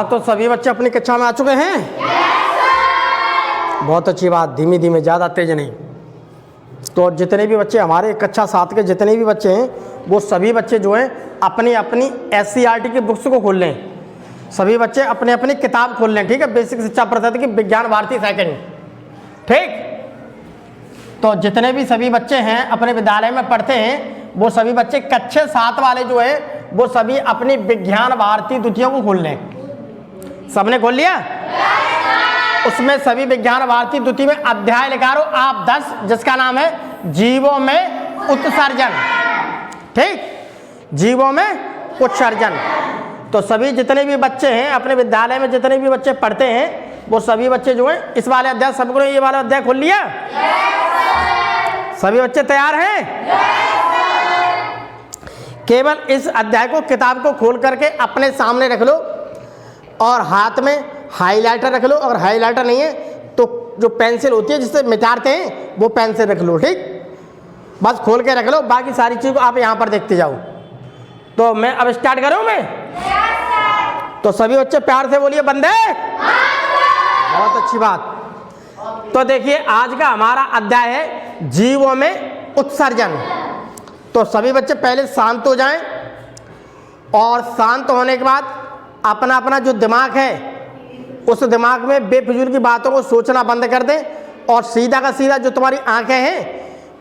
तो सभी बच्चे अपनी कक्षा में आ चुके हैं? बहुत अच्छी बात। धीमे धीमे, ज़्यादा तेज नहीं। तो जितने भी बच्चे हमारे कक्षा 7 के जितने भी बच्चे हैं, वो सभी बच्चे जो हैं अपनी अपनी SCERT की बुक्स को खोल लें। सभी बच्चे अपने अपनी किताब खोल लें, ठीक है? बेसिक शिक्षा परिषद की विज्ञान भारती सेकंड, ठीक? तो जितने भी सभी बच्चे हैं अपने विद्यालय में पढ़ते हैं, वो सभी बच्चे कक्षा 7 वाले जो है वो सभी अपनी विज्ञान भारती द्वितीय को खोल लें। सबने खोल लिया? उसमें सभी विज्ञान भारती द्वितीय में अध्याय लिखा रहो आप 10, जिसका नाम है जीवों में उत्सर्जन, ठीक? जीवों में उत्सर्जन। तो सभी जितने भी बच्चे हैं अपने विद्यालय में, जितने भी बच्चे पढ़ते हैं, वो सभी बच्चे जो हैं इस वाले अध्याय, सबको ये वाला अध्याय खोल लिया? सभी बच्चे तैयार हैं? केवल इस अध्याय को, किताब को खोल करके अपने सामने रख लो और हाथ में हाइलाइटर रख लो। अगर हाइलाइटर नहीं है तो जो पेंसिल होती है जिससे मिटाते हैं वो पेंसिल रख लो, ठीक? बस खोल के रख लो, बाकी सारी चीज़ को आप यहाँ पर देखते जाओ। तो मैं अब स्टार्ट करूँ मैं? तो सभी बच्चे प्यार से बोलिए बंदे। बहुत अच्छी बात। तो देखिए आज का हमारा अध्याय है जीवों में उत्सर्जन। तो सभी बच्चे पहले शांत हो जाएं और शांत होने के बाद अपना अपना जो दिमाग है उस दिमाग में बेफिजूल की बातों को सोचना बंद कर दें और सीधा का सीधा जो तुम्हारी आंखें हैं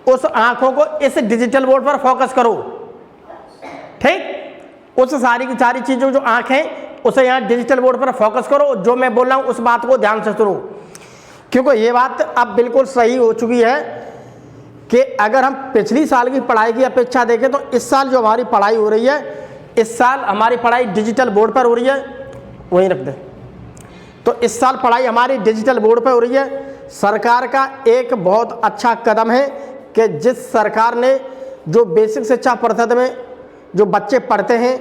उस आंखों को इस डिजिटल बोर्ड पर फोकस करो, ठीक? उस सारी की सारी चीज़ों जो आंखें उसे यहाँ डिजिटल बोर्ड पर फोकस करो। जो मैं बोल रहा हूँ उस बात को ध्यान से सुनो, क्योंकि ये बात अब बिल्कुल सही हो चुकी है कि अगर हम पिछली साल की पढ़ाई की अपेक्षा देखें तो इस साल जो हमारी पढ़ाई हो रही है, इस साल हमारी पढ़ाई डिजिटल बोर्ड पर हो रही है। वहीं रख दें। तो इस साल पढ़ाई हमारी डिजिटल बोर्ड पर हो रही है। सरकार का एक बहुत अच्छा कदम है कि जिस सरकार ने जो बेसिक शिक्षा परिषद में जो बच्चे पढ़ते हैं,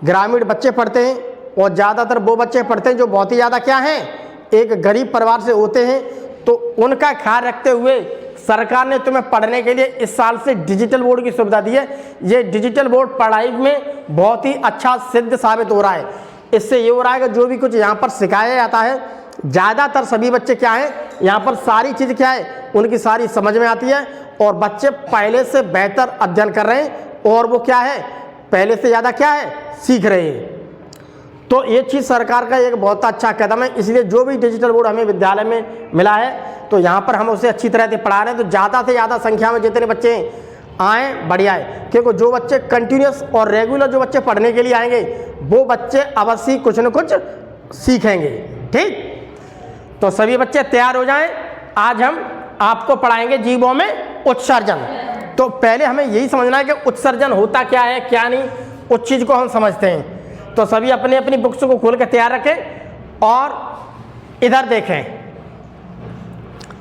ग्रामीण बच्चे पढ़ते हैं और ज़्यादातर वो बच्चे पढ़ते हैं जो बहुत ही ज़्यादा क्या हैं, एक गरीब परिवार से होते हैं, तो उनका ख्याल रखते हुए सरकार ने तुम्हें पढ़ने के लिए इस साल से डिजिटल बोर्ड की सुविधा दी है। ये डिजिटल बोर्ड पढ़ाई में बहुत ही अच्छा सिद्ध साबित हो रहा है। इससे ये हो रहा है कि जो भी कुछ यहाँ पर सिखाया जाता है, ज़्यादातर सभी बच्चे क्या है, यहाँ पर सारी चीज़ क्या है उनकी सारी समझ में आती है और बच्चे पहले से बेहतर अध्ययन कर रहे हैं और वो क्या है, पहले से ज़्यादा क्या है, सीख रहे हैं। तो ये चीज़ सरकार का एक बहुत अच्छा कदम है। इसलिए जो भी डिजिटल बोर्ड हमें विद्यालय में मिला है तो यहाँ पर हम उसे अच्छी तरह से पढ़ा रहे हैं। तो ज़्यादा से ज़्यादा संख्या में जितने बच्चे आएँ बढ़िया है, क्योंकि जो बच्चे कंटिन्यूस और रेगुलर जो बच्चे पढ़ने के लिए आएंगे वो बच्चे अवश्य कुछ न कुछ सीखेंगे, ठीक? तो सभी बच्चे तैयार हो जाएं। आज हम आपको पढ़ाएंगे जीवों में उत्सर्जन। तो पहले हमें यही समझना है कि उत्सर्जन होता क्या है क्या नहीं, उस चीज़ को हम समझते हैं। तो सभी अपनी अपनी बुक्स को खोल कर तैयार रखें और इधर देखें।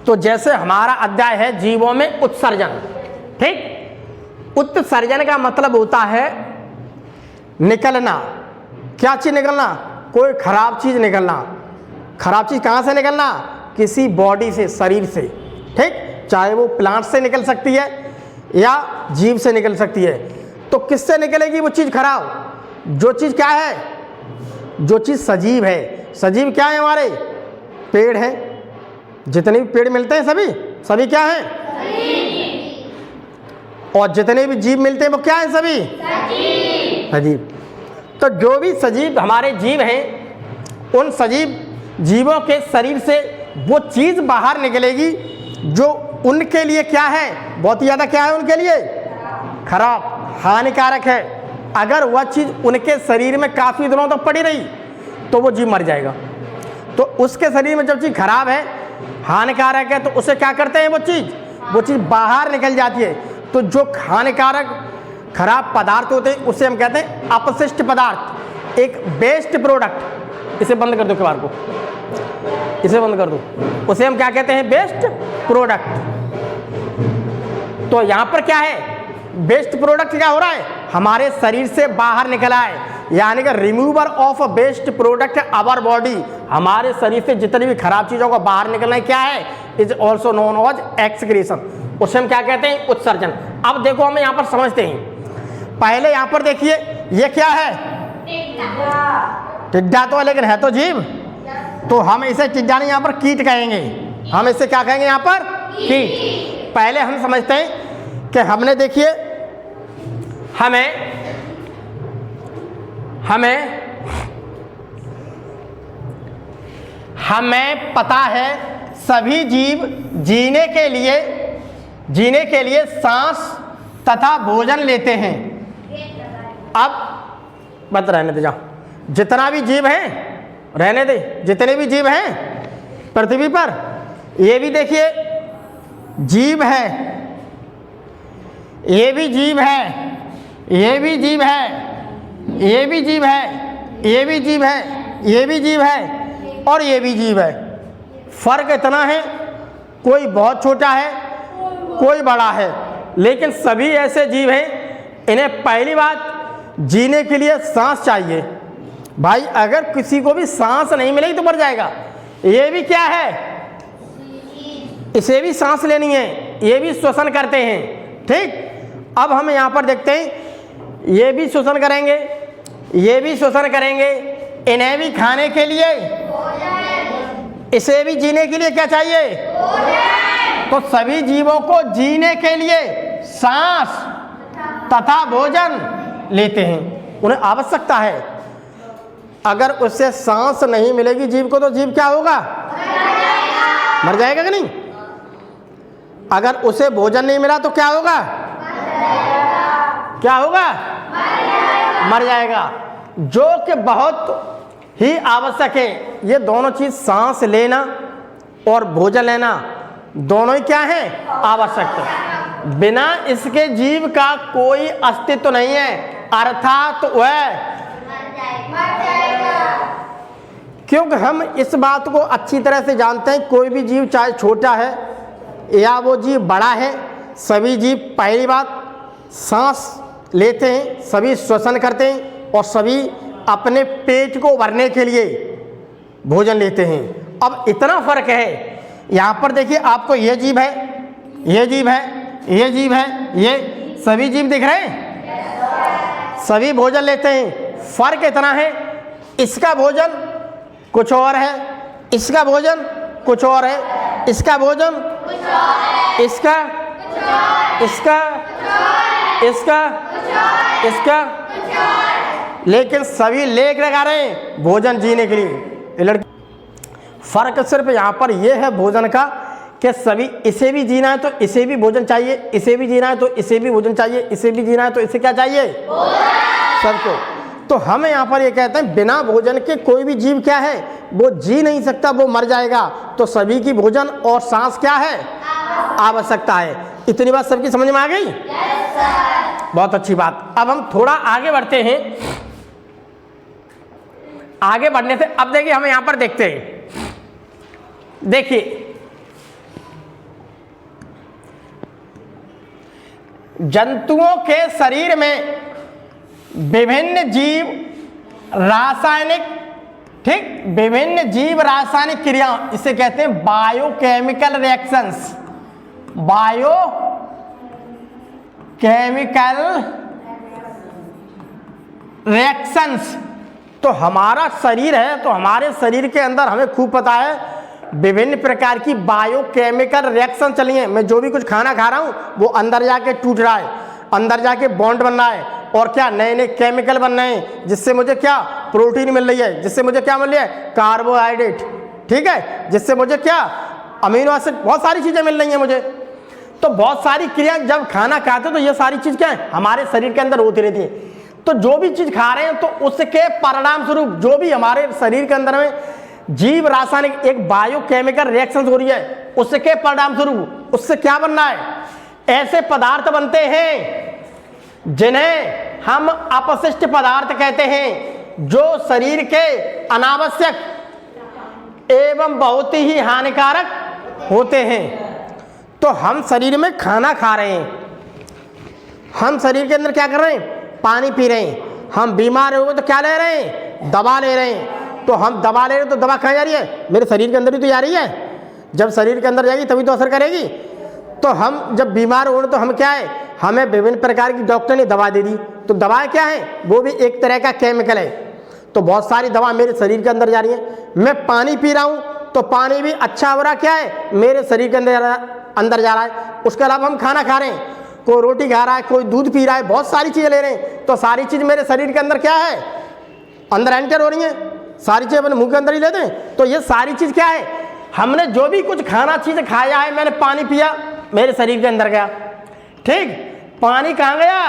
तो जैसे हमारा अध्याय है जीवों में उत्सर्जन, ठीक? उत्सर्जन का मतलब होता है निकलना। क्या चीज़ निकलना? कोई खराब चीज़ निकलना। खराब चीज़ कहाँ से निकलना? किसी बॉडी से, शरीर से, ठीक? चाहे वो प्लांट से निकल सकती है या जीव से निकल सकती है। तो किससे निकलेगी वो चीज़ खराब? जो चीज़ क्या है, जो चीज़ सजीव है। सजीव क्या है? हमारे पेड़ है। जितने भी पेड़ मिलते हैं सभी क्या हैं? और जितने भी जीव मिलते हैं वो क्या है? सभी सजीव। तो जो भी सजीव हमारे जीव हैं, उन सजीव जीवों के शरीर से वो चीज़ बाहर निकलेगी जो उनके लिए क्या है, बहुत ही ज़्यादा क्या है उनके लिए, खराब, हानिकारक है। अगर वह चीज़ उनके शरीर में काफ़ी दिनों तक पड़ी रही तो वो जीव मर जाएगा। तो उसके शरीर में जब चीज़ खराब है, हानिकारक है, तो उसे क्या करते हैं, वो चीज़ बाहर निकल जाती है। तो जो हानिकारक खराब पदार्थ होते हैं उसे हम कहते हैं अपशिष्ट पदार्थ, एक वेस्ट प्रोडक्ट। इसे बंद कर दो, किवाड़ को इसे बंद कर दो। उसे हम क्या कहते हैं? Waste product. तो यहाँ पर क्या है, वेस्ट प्रोडक्ट क्या हो रहा है, हमारे शरीर से बाहर निकला है। यानी कि remover of waste product our body, हमारे शरीर से जितनी भी खराब चीज़ों को बाहर निकलना क्या है, is also known as excretion, उसे हम क्या कहते हैं, उत्सर्जन। अब देखो हम यहाँ पर समझते हैं, पहले यहाँ पर देखिए ये क्या है, टिड्डा तो है लेकिन है तो जीव, तो हम इसे टिड्डा नहीं यहाँ पर कीट कहेंगे, हम इसे क्या कहेंगे यहाँ पर, कीट। पहले हम समझते हैं कि हमने देखिए हमें पता है सभी जीव जीने के लिए सांस तथा भोजन लेते हैं। अब बत रहने दे, जाओ, जितना भी जीव हैं रहने दे, जितने भी जीव हैं पृथ्वी पर, ये भी देखिए जीव है, ये भी जीव है, ये भी जीव है, ये भी जीव है, ये भी जीव है, ये भी जीव है और ये भी जीव है। फर्क इतना है, कोई बहुत छोटा है, कोई बड़ा है, लेकिन सभी ऐसे जीव हैं, इन्हें पहली बात जीने के लिए सांस चाहिए। भाई अगर किसी को भी सांस नहीं मिलेगी तो मर जाएगा। ये भी क्या है, इसे भी सांस लेनी है, ये भी श्वसन करते हैं, ठीक। अब हम यहाँ पर देखते हैं, ये भी श्वसन करेंगे, ये भी श्वसन करेंगे, इन्हें भी खाने के लिए, इसे भी जीने के लिए क्या चाहिए, तो सभी जीवों को जीने के लिए सांस तथा भोजन लेते हैं, उन्हें आवश्यकता है। अगर उससे सांस नहीं मिलेगी जीव को तो जीव क्या होगा, मर जाएगा कि नहीं। अगर उसे भोजन नहीं मिला तो क्या होगा, क्या होगा, मर जाएगा, जो कि बहुत ही आवश्यक है। ये दोनों चीज, सांस लेना और भोजन लेना, दोनों ही क्या है, आवश्यक है। बिना इसके जीव का कोई अस्तित्व नहीं है, अर्थात वह, क्योंकि हम इस बात को अच्छी तरह से जानते हैं, कोई भी जीव चाहे छोटा है या वो जीव बड़ा है, सभी जीव पहली बात सांस लेते हैं, सभी श्वसन करते हैं और सभी अपने पेट को भरने के लिए भोजन लेते हैं। अब इतना फर्क है, यहाँ पर देखिए आपको ये जीव है, ये जीव है, ये जीव है, ये सभी जीव दिख रहे हैं, सभी भोजन लेते हैं। फर्क इतना है, इसका भोजन कुछ और है, इसका भोजन कुछ और है, इसका भोजन इसका, इसका, इसका, इसका, लेकिन सभी लेकर लगा रहे हैं भोजन जीने के लिए। फर्क सिर्फ यहाँ पर यह है भोजन का, कि सभी, इसे भी जीना है तो इसे भी भोजन चाहिए, इसे भी जीना है तो इसे भी भोजन चाहिए, इसे भी जीना है तो इसे क्या चाहिए, सबको। तो हम यहाँ पर ये कहते हैं बिना भोजन के कोई भी जीव क्या है, वो जी नहीं सकता, वो मर जाएगा। तो सभी की भोजन और सांस क्या है, आवश्यकता है। इतनी बात सबकी समझ में आ गई? बहुत अच्छी बात। अब हम थोड़ा आगे बढ़ते हैं। आगे बढ़ने से अब देखिए हम यहाँ पर देखते हैं, देखिए जंतुओं के शरीर में विभिन्न जीव रासायनिक, ठीक, विभिन्न जीव रासायनिक क्रिया, इसे कहते हैं बायोकेमिकल रिएक्शंस, बायोकेमिकल रिएक्शंस। तो हमारा शरीर है, तो हमारे शरीर के अंदर हमें खूब पता है विभिन्न प्रकार की बायोकेमिकल रिएक्शन चली हैं। मैं जो भी कुछ खाना खा रहा हूँ वो अंदर जाके टूट रहा है, अंदर जाके बॉन्ड बन रहा है और क्या नए नए केमिकल बन रहे हैं, जिससे मुझे क्या प्रोटीन मिल रही है, जिससे मुझे क्या मिल रही है, कार्बोहाइड्रेट, ठीक है, जिससे मुझे क्या अमीनो एसिड, बहुत सारी चीज़ें मिल रही हैं मुझे। तो बहुत सारी क्रिया जब खाना खाते तो ये सारी चीज़ क्या है हमारे शरीर के अंदर होती रहती है। तो जो भी चीज़ खा रहे हैं तो उसके परिणाम स्वरूप जो भी हमारे शरीर के अंदर में जीव रासायनिक एक बायोकेमिकल रिएक्शन हो रही है, उसके परिणाम स्वरूप उससे क्या बनना है, ऐसे पदार्थ बनते हैं जिन्हें हम अपशिष्ट पदार्थ कहते हैं, जो शरीर के अनावश्यक एवं बहुत ही हानिकारक होते हैं। तो हम शरीर में खाना खा रहे हैं, हम शरीर के अंदर क्या कर रहे हैं, पानी पी रहे हैं, हम बीमार हो गए तो क्या ले रहे हैं? दवा ले रहे हैं। तो हम दवा ले रहे हैं तो दवा कहाँ जा रही है? मेरे शरीर के अंदर ही तो जा रही है। जब शरीर के अंदर जाएगी तभी तो असर करेगी। तो हम जब बीमार हो तो हम क्या है, हमें विभिन्न प्रकार की डॉक्टर ने दवा दे दी। तो दवाएं क्या है? वो भी एक तरह का केमिकल है। तो बहुत सारी दवा मेरे शरीर के अंदर जा रही है। मैं पानी पी रहा हूँ तो पानी भी अच्छा हो रहा क्या है? मेरे शरीर के अंदर जा रहा है। उसके अलावा हम खाना खा रहे हैं, कोई रोटी खा रहा है, कोई दूध पी रहा है, बहुत सारी चीज़ें ले रहे हैं। तो सारी चीज़ मेरे शरीर के अंदर क्या है? अंदर एंटर हो रही है। सारी चीज़ अपने मुंह के अंदर ही लेते हैं। तो ये सारी चीज़ क्या है? हमने जो भी कुछ खाना चीज़ खाया है, मैंने पानी पिया, मेरे शरीर के अंदर गया। ठीक, पानी कहाँ गया?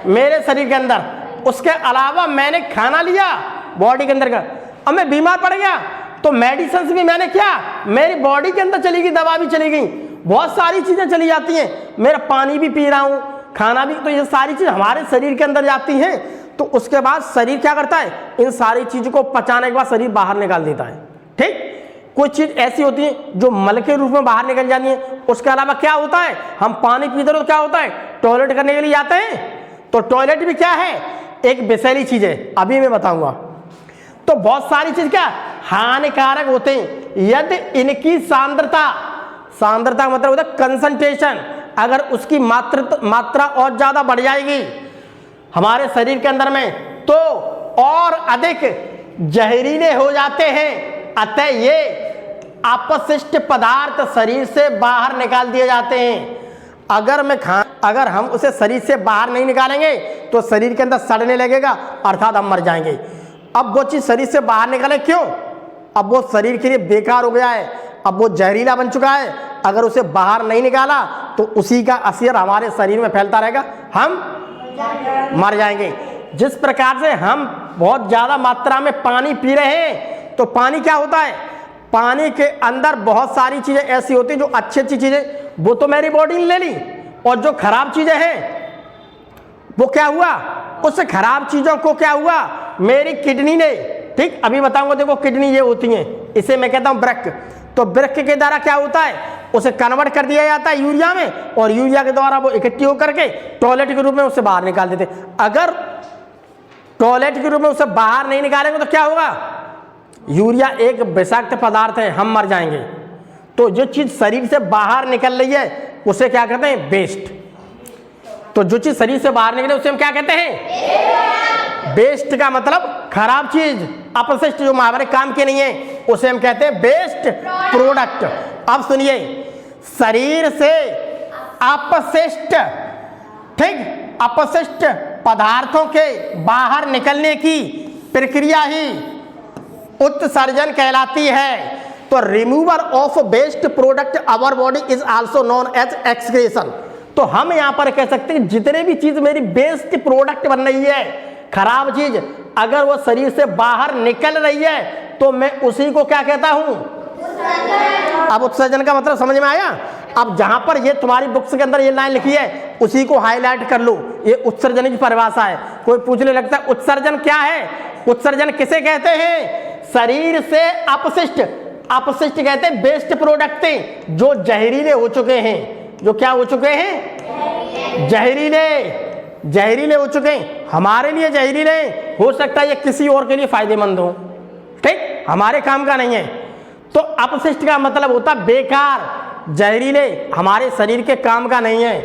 मेरे शरीर के अंदर। उसके अलावा मैंने खाना लिया, बॉडी के अंदर गया। अब मैं बीमार पड़ गया तो मेडिसिन भी मैंने क्या, मेरी बॉडी के अंदर चली गई, दवा भी चली गई, बहुत सारी चीज़ें चली जाती हैं। मेरा पानी भी पी रहा हूँ, खाना भी, तो ये सारी चीज़ हमारे शरीर के अंदर जाती हैं। तो उसके बाद शरीर क्या करता है? इन सारी चीज़ों को पचाने के बाद शरीर बाहर निकाल देता है। ठीक, कुछ चीज़ ऐसी होती है जो मल के रूप में बाहर निकल जाती है। उसके अलावा क्या होता है? हम पानी पीते रहो तो क्या होता है? टॉयलेट करने के लिए जाते हैं। तो टॉयलेट भी क्या है? एक विषैली चीज़ है, अभी मैं बताऊंगा। तो बहुत सारी चीज़ क्या हानिकारक होते हैं यदि इनकी सांद्रता मतलब होता है कंसंट्रेशन, अगर उसकी मात्रा और ज़्यादा बढ़ जाएगी हमारे शरीर के अंदर में तो और अधिक जहरीले हो जाते हैं। अतः ये अपशिष्ट पदार्थ शरीर से बाहर निकाल दिए जाते हैं। अगर हम उसे शरीर से बाहर नहीं निकालेंगे तो शरीर के अंदर सड़ने लगेगा, अर्थात हम मर जाएंगे। अब वो चीज़ शरीर से बाहर निकाले क्यों? अब वो शरीर के लिए बेकार हो गया है, अब वो जहरीला बन चुका है। अगर उसे बाहर नहीं निकाला तो उसी का असर हमारे शरीर में फैलता रहेगा, हम मर जाएंगे। जिस प्रकार से हम बहुत ज़्यादा मात्रा में पानी पी रहे हैं तो पानी क्या होता है? पानी के अंदर बहुत सारी चीज़ें ऐसी होती हैं जो अच्छी अच्छी चीज़ें वो तो मेरी बॉडी ने ले ली, और जो खराब चीज़ें हैं वो क्या हुआ? उस खराब चीज़ों को क्या हुआ? मेरी किडनी ने, ठीक अभी बताऊंगा, देखो किडनी ये होती हैं, इसे मैं कहता हूँ वृक्क। तो वृक्क के द्वारा क्या होता है? उसे कन्वर्ट कर दिया जाता है यूरिया में, और यूरिया के द्वारा वो इकट्ठी होकर के टॉयलेट के रूप में उसे बाहर निकाल देते। अगर टॉयलेट के रूप में उसे बाहर नहीं निकालेंगे तो क्या होगा? यूरिया एक विषाक्त पदार्थ है, हम मर जाएंगे। तो जो चीज़ शरीर से बाहर निकल रही है उसे क्या कहते हैं? वेस्ट। तो जो चीज़ शरीर से बाहर निकले उसे हम क्या कहते हैं? वेस्ट का मतलब खराब चीज, अपशिष्ट, जो हमारे काम के नहीं है उसे हम कहते हैं वेस्ट प्रोडक्ट। अब सुनिए, शरीर से अपशिष्ट, ठीक, अपशिष्ट पदार्थों के बाहर निकलने की प्रक्रिया ही उत्सर्जन कहलाती है। तो removal of waste product our body is also known as excretion. तो हम यहाँ पर कह सकते हैं जितने भी चीज मेरी वेस्ट प्रोडक्ट बन रही है, खराब चीज, अगर वो शरीर से बाहर निकल रही है तो मैं उसी को क्या कहता हूँ? अब उत्सर्जन का मतलब समझ में आया? अब जहां पर ये तुम्हारी बुक्स के अंदर ये लाइन लिखी है उसी को हाईलाइट कर लो, ये उत्सर्जन की परिभाषा है। कोई पूछने लगता है उत्सर्जन क्या है? उत्सर्जन किसे कहते हैं? शरीर से अपशिष्ट, अपशिष्ट कहते हैं वेस्ट प्रोडक्ट जो जहरीले हो चुके हैं, जो क्या हो चुके हैं? जहरीले हो चुके हैं। हमारे लिए जहरीले, हो सकता है ये किसी और के लिए फायदेमंद हो, ठीक, हमारे काम का नहीं है। तो अपशिष्ट का मतलब होता बेकार, जहरीले, हमारे शरीर के काम का नहीं है।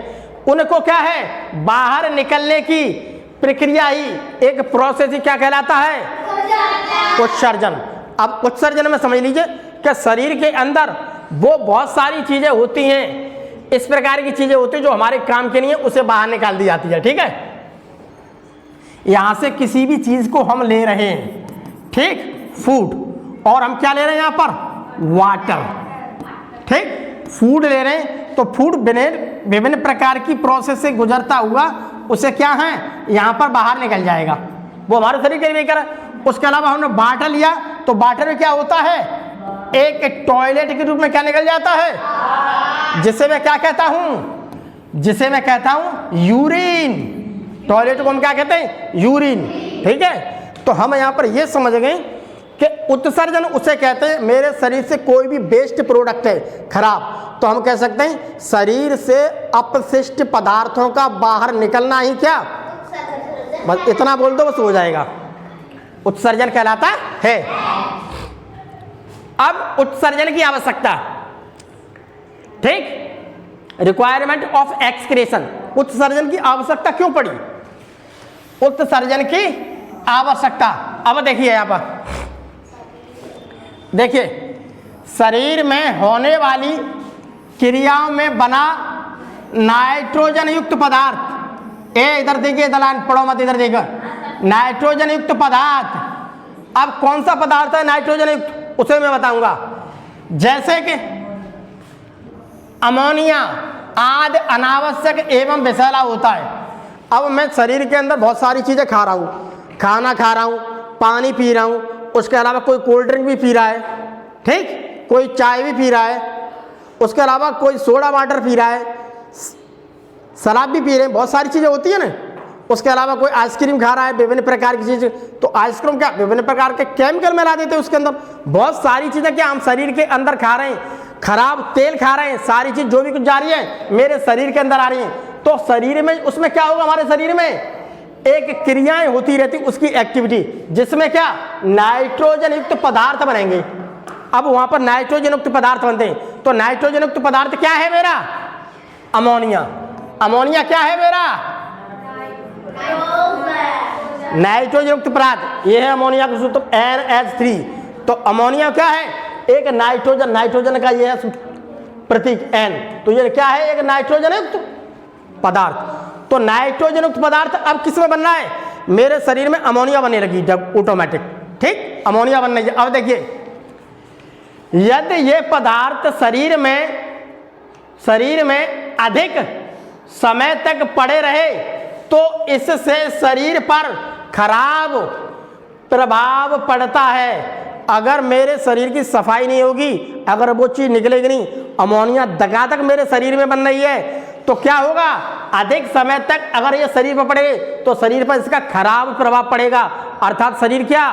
उनको क्या है? बाहर निकलने की प्रक्रिया ही, एक प्रोसेस ही क्या कहलाता है? उत्सर्जन। अब उत्सर्जन में समझ लीजिए कि शरीर के अंदर वो बहुत सारी चीजें होती हैं, इस प्रकार की चीजें होती हैं जो हमारे काम के नहीं है, उसे बाहर निकाल दी जाती है। ठीक है, यहां से किसी भी चीज को हम ले रहे हैं, ठीक, फूड, और हम क्या ले रहे हैं यहाँ पर? वाटर, ठीक, फूड ले रहे हैं। तो फूड विभिन्न प्रकार की प्रोसेस से गुजरता हुआ उसे क्या है यहाँ पर बाहर निकल जाएगा, वो हमारे शरीर के लिए कर। उसके अलावा हमने वाटर लिया तो वाटर में क्या होता है? एक टॉयलेट के रूप में क्या निकल जाता है, जिसे मैं क्या कहता हूं? जिसे मैं कहता हूं यूरिन। टॉयलेट को हम क्या कहते हैं? यूरिन। ठीक है, तो हम यहाँ पर ये समझ गए कि उत्सर्जन उसे कहते हैं मेरे शरीर से कोई भी वेस्ट प्रोडक्ट है खराब, तो हम कह सकते हैं शरीर से अपशिष्ट पदार्थों का बाहर निकलना ही क्या? बस इतना बोल दो, बस हो जाएगा। उत्सर्जन कहलाता है। अब उत्सर्जन की आवश्यकता, ठीक, रिक्वायरमेंट ऑफ एक्सक्रेशन। उत्सर्जन की आवश्यकता क्यों पड़ी? उत्सर्जन की आवश्यकता, अब देखिए यहाँ पर, देखिए शरीर में होने वाली क्रियाओं में बना नाइट्रोजन युक्त पदार्थ, इधर देखिए दलान, पढ़ो मत, इधर देखो, नाइट्रोजन युक्त पदार्थ। अब कौन सा पदार्थ है नाइट्रोजन युक्त, उसे मैं बताऊंगा। जैसे कि अमोनिया आदि अनावश्यक एवं विषैला होता है। अब मैं शरीर के अंदर बहुत सारी चीजें खा रहा हूँ, खाना खा रहा हूँ, पानी पी रहा हूँ, उसके अलावा कोई कोल्ड ड्रिंक भी पी रहा है, ठीक, कोई चाय भी पी रहा है, उसके अलावा कोई सोडा वाटर पी रहा है, शराब भी पी रहे हैं, बहुत सारी चीज़ें होती है ना। उसके अलावा कोई आइसक्रीम खा रहा है, विभिन्न प्रकार की चीज़, तो आइसक्रीम क्या विभिन्न प्रकार के केमिकल मिला देते हैं उसके अंदर। बहुत सारी चीज़ें क्या हम शरीर के अंदर खा रहे हैं, खराब तेल खा रहे हैं, सारी चीज़ जो भी कुछ जा रही है मेरे शरीर के अंदर आ रही है। तो शरीर में उसमें क्या होगा, हमारे शरीर में एक क्रियाएं होती रहती, उसकी एक्टिविटी, जिसमें क्या नाइट्रोजन युक्त पदार्थ बनेंगे। अब वहां पर नाइट्रोजन युक्त पदार्थ बनते हैं, तो नाइट्रोजन युक्त पदार्थ क्या है मेरा? अमोनिया। अमोनिया क्या है मेरा? नाइट्रोजन युक्त पदार्थ, ये है अमोनिया का सूत्र NH3। तो अमोनिया क्या है? एक नाइट्रोजन, नाइट्रोजन का ये है प्रतीक N, तो ये क्या है? एक नाइट्रोजन युक्त पदार्थ। तो नाइट्रोजन युक्त पदार्थ अब किस में बन रहा है? मेरे शरीर में अमोनिया बनने लगी जब ऑटोमेटिक, ठीक, अमोनिया बनने लगी। अब देखिए, यदि ये पदार्थ शरीर में अधिक समय तक पड़े रहे तो इससे शरीर पर खराब प्रभाव पड़ता है। अगर मेरे शरीर की सफाई नहीं होगी, अगर वो चीज निकलेगी नहीं, अमोनिया दगादग मेरे शरीर में बन रही है, तो क्या होगा? अधिक समय तक अगर ये शरीर पर पड़े तो शरीर पर इसका खराब प्रभाव पड़ेगा, अर्थात शरीर क्या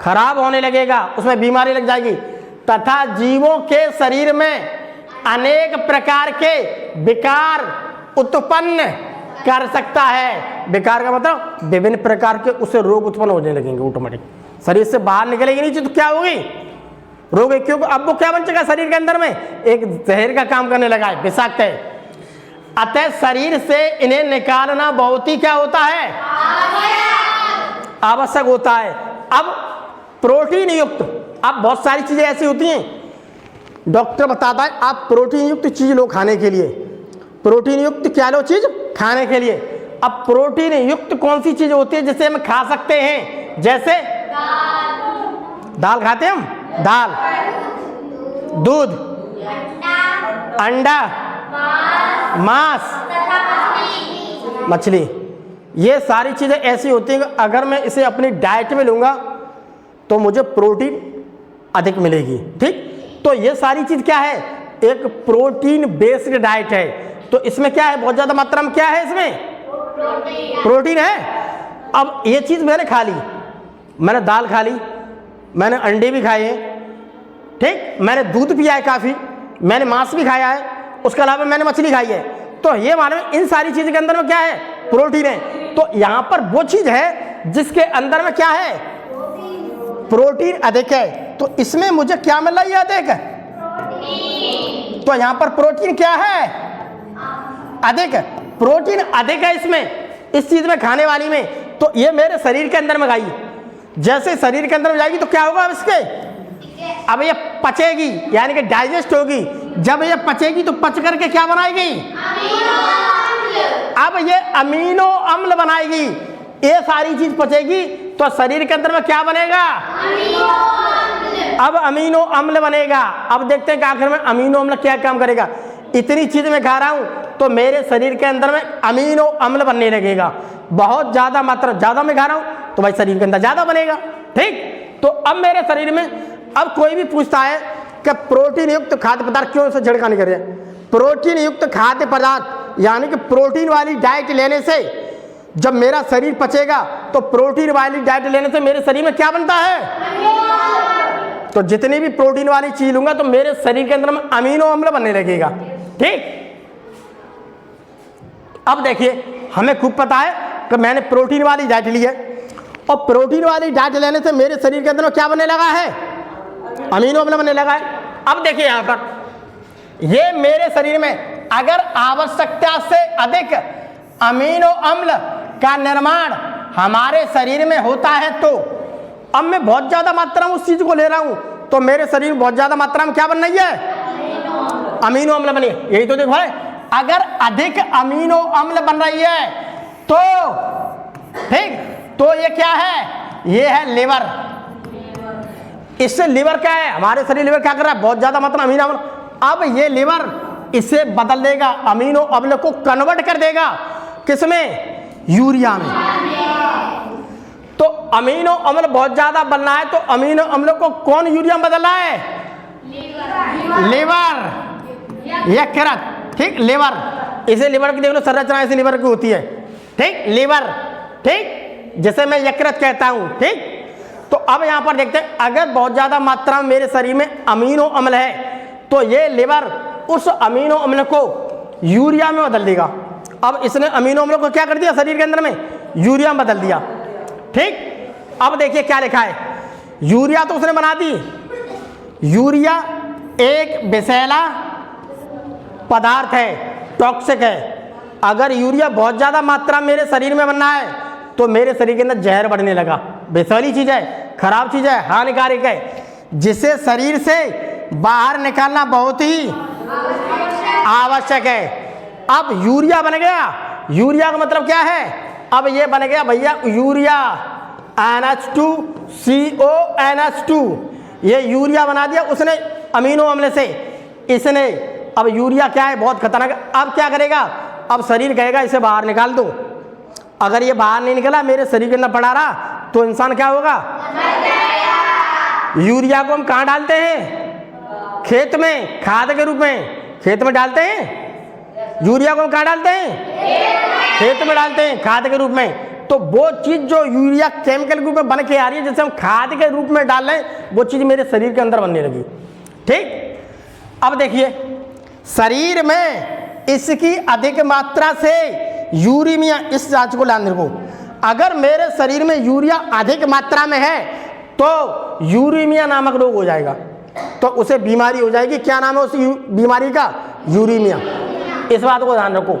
खराब होने लगेगा, उसमें बीमारी लग जाएगी, तथा जीवों के शरीर में अनेक प्रकार के विकार उत्पन्न कर सकता है। विकार का मतलब विभिन्न प्रकार के उससे रोग उत्पन्न होने लगेंगे ऑटोमेटिक, शरीर से बाहर निकलेगी नहीं तो क्या होगी? रोग। क्योंकि अब वो क्या बन चुका शरीर के अंदर में? एक जहर का काम करने लगा है, विषाक्त है। अतः शरीर से इन्हें निकालना बहुत ही क्या होता है? आवश्यक होता है। अब प्रोटीन युक्त, अब बहुत सारी चीजें ऐसी होती हैं, डॉक्टर बताता है आप प्रोटीन युक्त चीज लो खाने के लिए, प्रोटीन युक्त क्या लो चीज खाने के लिए। अब प्रोटीन युक्त कौन सी चीज होती है जिसे हम खा सकते हैं? जैसे दाल खाते हैं हम, दाल, दूध, अंडा, मांस, मछली, ये सारी चीजें ऐसी होती हैं कि अगर मैं इसे अपनी डाइट में लूंगा तो मुझे प्रोटीन अधिक मिलेगी, ठीक। तो ये सारी चीज क्या है? एक प्रोटीन बेस्ड डाइट है। तो इसमें क्या है? बहुत ज्यादा मात्रा में क्या है? इसमें प्रोटीन है। अब ये चीज मैंने खा ली, मैंने दाल खा ली, मैंने अंडे भी खाए हैं, ठीक, मैंने दूध पिया है काफी, मैंने मांस भी खाया है, उसके अलावा मैंने मछली खाई है। तो ये मालूम इन सारी चीज के अंदर में क्या है? प्रोटीन है। तो यहां पर वो चीज है जिसके अंदर में क्या है? प्रोटीन अधिक है। तो इसमें मुझे क्या मिल रहा है? अधिक। तो यहां पर प्रोटीन क्या है? अधिक। प्रोटीन अधिक है इसमें, इस चीज में खाने वाली में। तो ये मेरे शरीर के अंदर में गई, जैसे शरीर के अंदर में जाएगी तो क्या होगा? अब इसके अब ये पचेगी, यानी कि डाइजेस्ट होगी। जब ये पचेगी तो पच करके क्या बनाएगी? अब ये अमीनो अम्ल बनाएगी। ये सारी चीज पचेगी तो शरीर के अंदर में क्या बनेगा? अब अमीनो अम्ल बनेगा। अब देखते हैं कि आखिर में अमीनो अम्ल क्या काम करेगा। इतनी चीज मैं खा रहा हूं तो मेरे शरीर के अंदर में अमीनो अम्ल बनने लगेगा। बहुत ज्यादा मात्रा, ज्यादा मैं खा रहा हूं तो भाई शरीर के अंदर ज्यादा बनेगा, ठीक। तो अब मेरे शरीर में, अब कोई भी पूछता है कि प्रोटीन युक्त खाद्य पदार्थ क्यों से छिड़कानी कर रहे हैं? प्रोटीन युक्त खाद्य पदार्थ यानी कि प्रोटीन वाली डाइट लेने से जब मेरा शरीर पचेगा तो प्रोटीन वाली डाइट लेने से मेरे शरीर में क्या बनता है? तो जितनी भी प्रोटीन वाली चीज लूंगा तो मेरे शरीर के अंदर में अमीनो अम्ल बनने लगेगा, ठीक। अब देखिए, हमें खूब पता है कि मैंने प्रोटीन वाली डाइट ली है, और प्रोटीन वाली डाइट लेने से मेरे शरीर के अंदर में क्या बनने लगा है, अमीनो अम्ल बनने लगा है। अब देखिए यहाँ पर ये मेरे शरीर में अगर आवश्यकता से अधिक अमीनो अम्ल का निर्माण हमारे शरीर में होता है, तो अब मैं बहुत ज्यादा मात्रा में उस चीज को ले रहा हूं, तो मेरे शरीर में बहुत ज्यादा मात्रा में क्या बन रही है, अमीनो अम्ल बनी। यही तो देखो है, अगर अधिक अमीनो अम्ल बन रही है तो ठीक, तो ये क्या है, ये है लिवर। इससे लिवर क्या है, हमारे शरीर लिवर क्या कर रहा है, बहुत ज्यादा मात्रा अमीनो अम्ल। अब ये लिवर इसे बदल देगा, अमीनो अम्ल को कन्वर्ट कर देगा किसमें, यूरिया में। तो अमीनो अम्ल बहुत ज्यादा बनना है, तो अमीनो अम्ल को कौन यूरिया में बदल रहा है, लिवर, यकृत, ठीक, लिवर। इसे लिवर की देख लो संरचना ऐसी लिवर की होती है, ठीक, लिवर, ठीक, जैसे मैं यकृत कहता हूं, ठीक। तो अब यहां पर देखते हैं, अगर बहुत ज्यादा मात्रा में मेरे शरीर में अमीनो अम्ल है, तो ये लिवर उस अमीनो अम्ल को यूरिया में बदल देगा। अब इसने अमीनो अम्ल को क्या कर दिया, शरीर के अंदर में यूरिया में बदल दिया, ठीक। अब देखिए क्या लिखा है, यूरिया तो उसने बना दी। यूरिया एक विषैला पदार्थ है, टॉक्सिक है। अगर यूरिया बहुत ज्यादा मात्रा मेरे शरीर में बनना है, तो मेरे शरीर के अंदर जहर बढ़ने लगा। विषैली चीज है, खराब चीज है, हानिकारक है, जिसे शरीर से बाहर निकालना बहुत ही आवश्यक है। अब यूरिया बन गया, यूरिया का मतलब क्या है, अब ये बन गया भैया यूरिया NH2CO NH2, ये यूरिया बना दिया उसने अमीनो अम्ल से, इसने। अब यूरिया क्या है, बहुत खतरनाक है। अब क्या करेगा, अब शरीर कहेगा इसे बाहर निकाल दो। अगर ये बाहर नहीं निकला, मेरे शरीर के अंदर पड़ा रहा, तो इंसान क्या होगा, यूरिया को हम कहाँ डालते हैं, खेत में, खाद के रूप में खेत में डालते हैं। यूरिया को हम कहाँ डालते हैं, खेत में डालते हैं, खाद के रूप में। तो वो चीज जो यूरिया केमिकल के रूप में बन के आ रही है, जैसे हम खाद के रूप में डाल रहे हैं, वो चीज मेरे शरीर के अंदर बनने लगी, ठीक। अब देखिए शरीर में इसकी अधिक मात्रा से यूरेमिया, इस जांच को ध्यान रखो, अगर मेरे शरीर में यूरिया अधिक मात्रा में है, तो यूरेमिया नामक रोग हो जाएगा, तो उसे बीमारी हो जाएगी। क्या नाम है उस बीमारी का, यूरेमिया। इस बात को ध्यान रखो,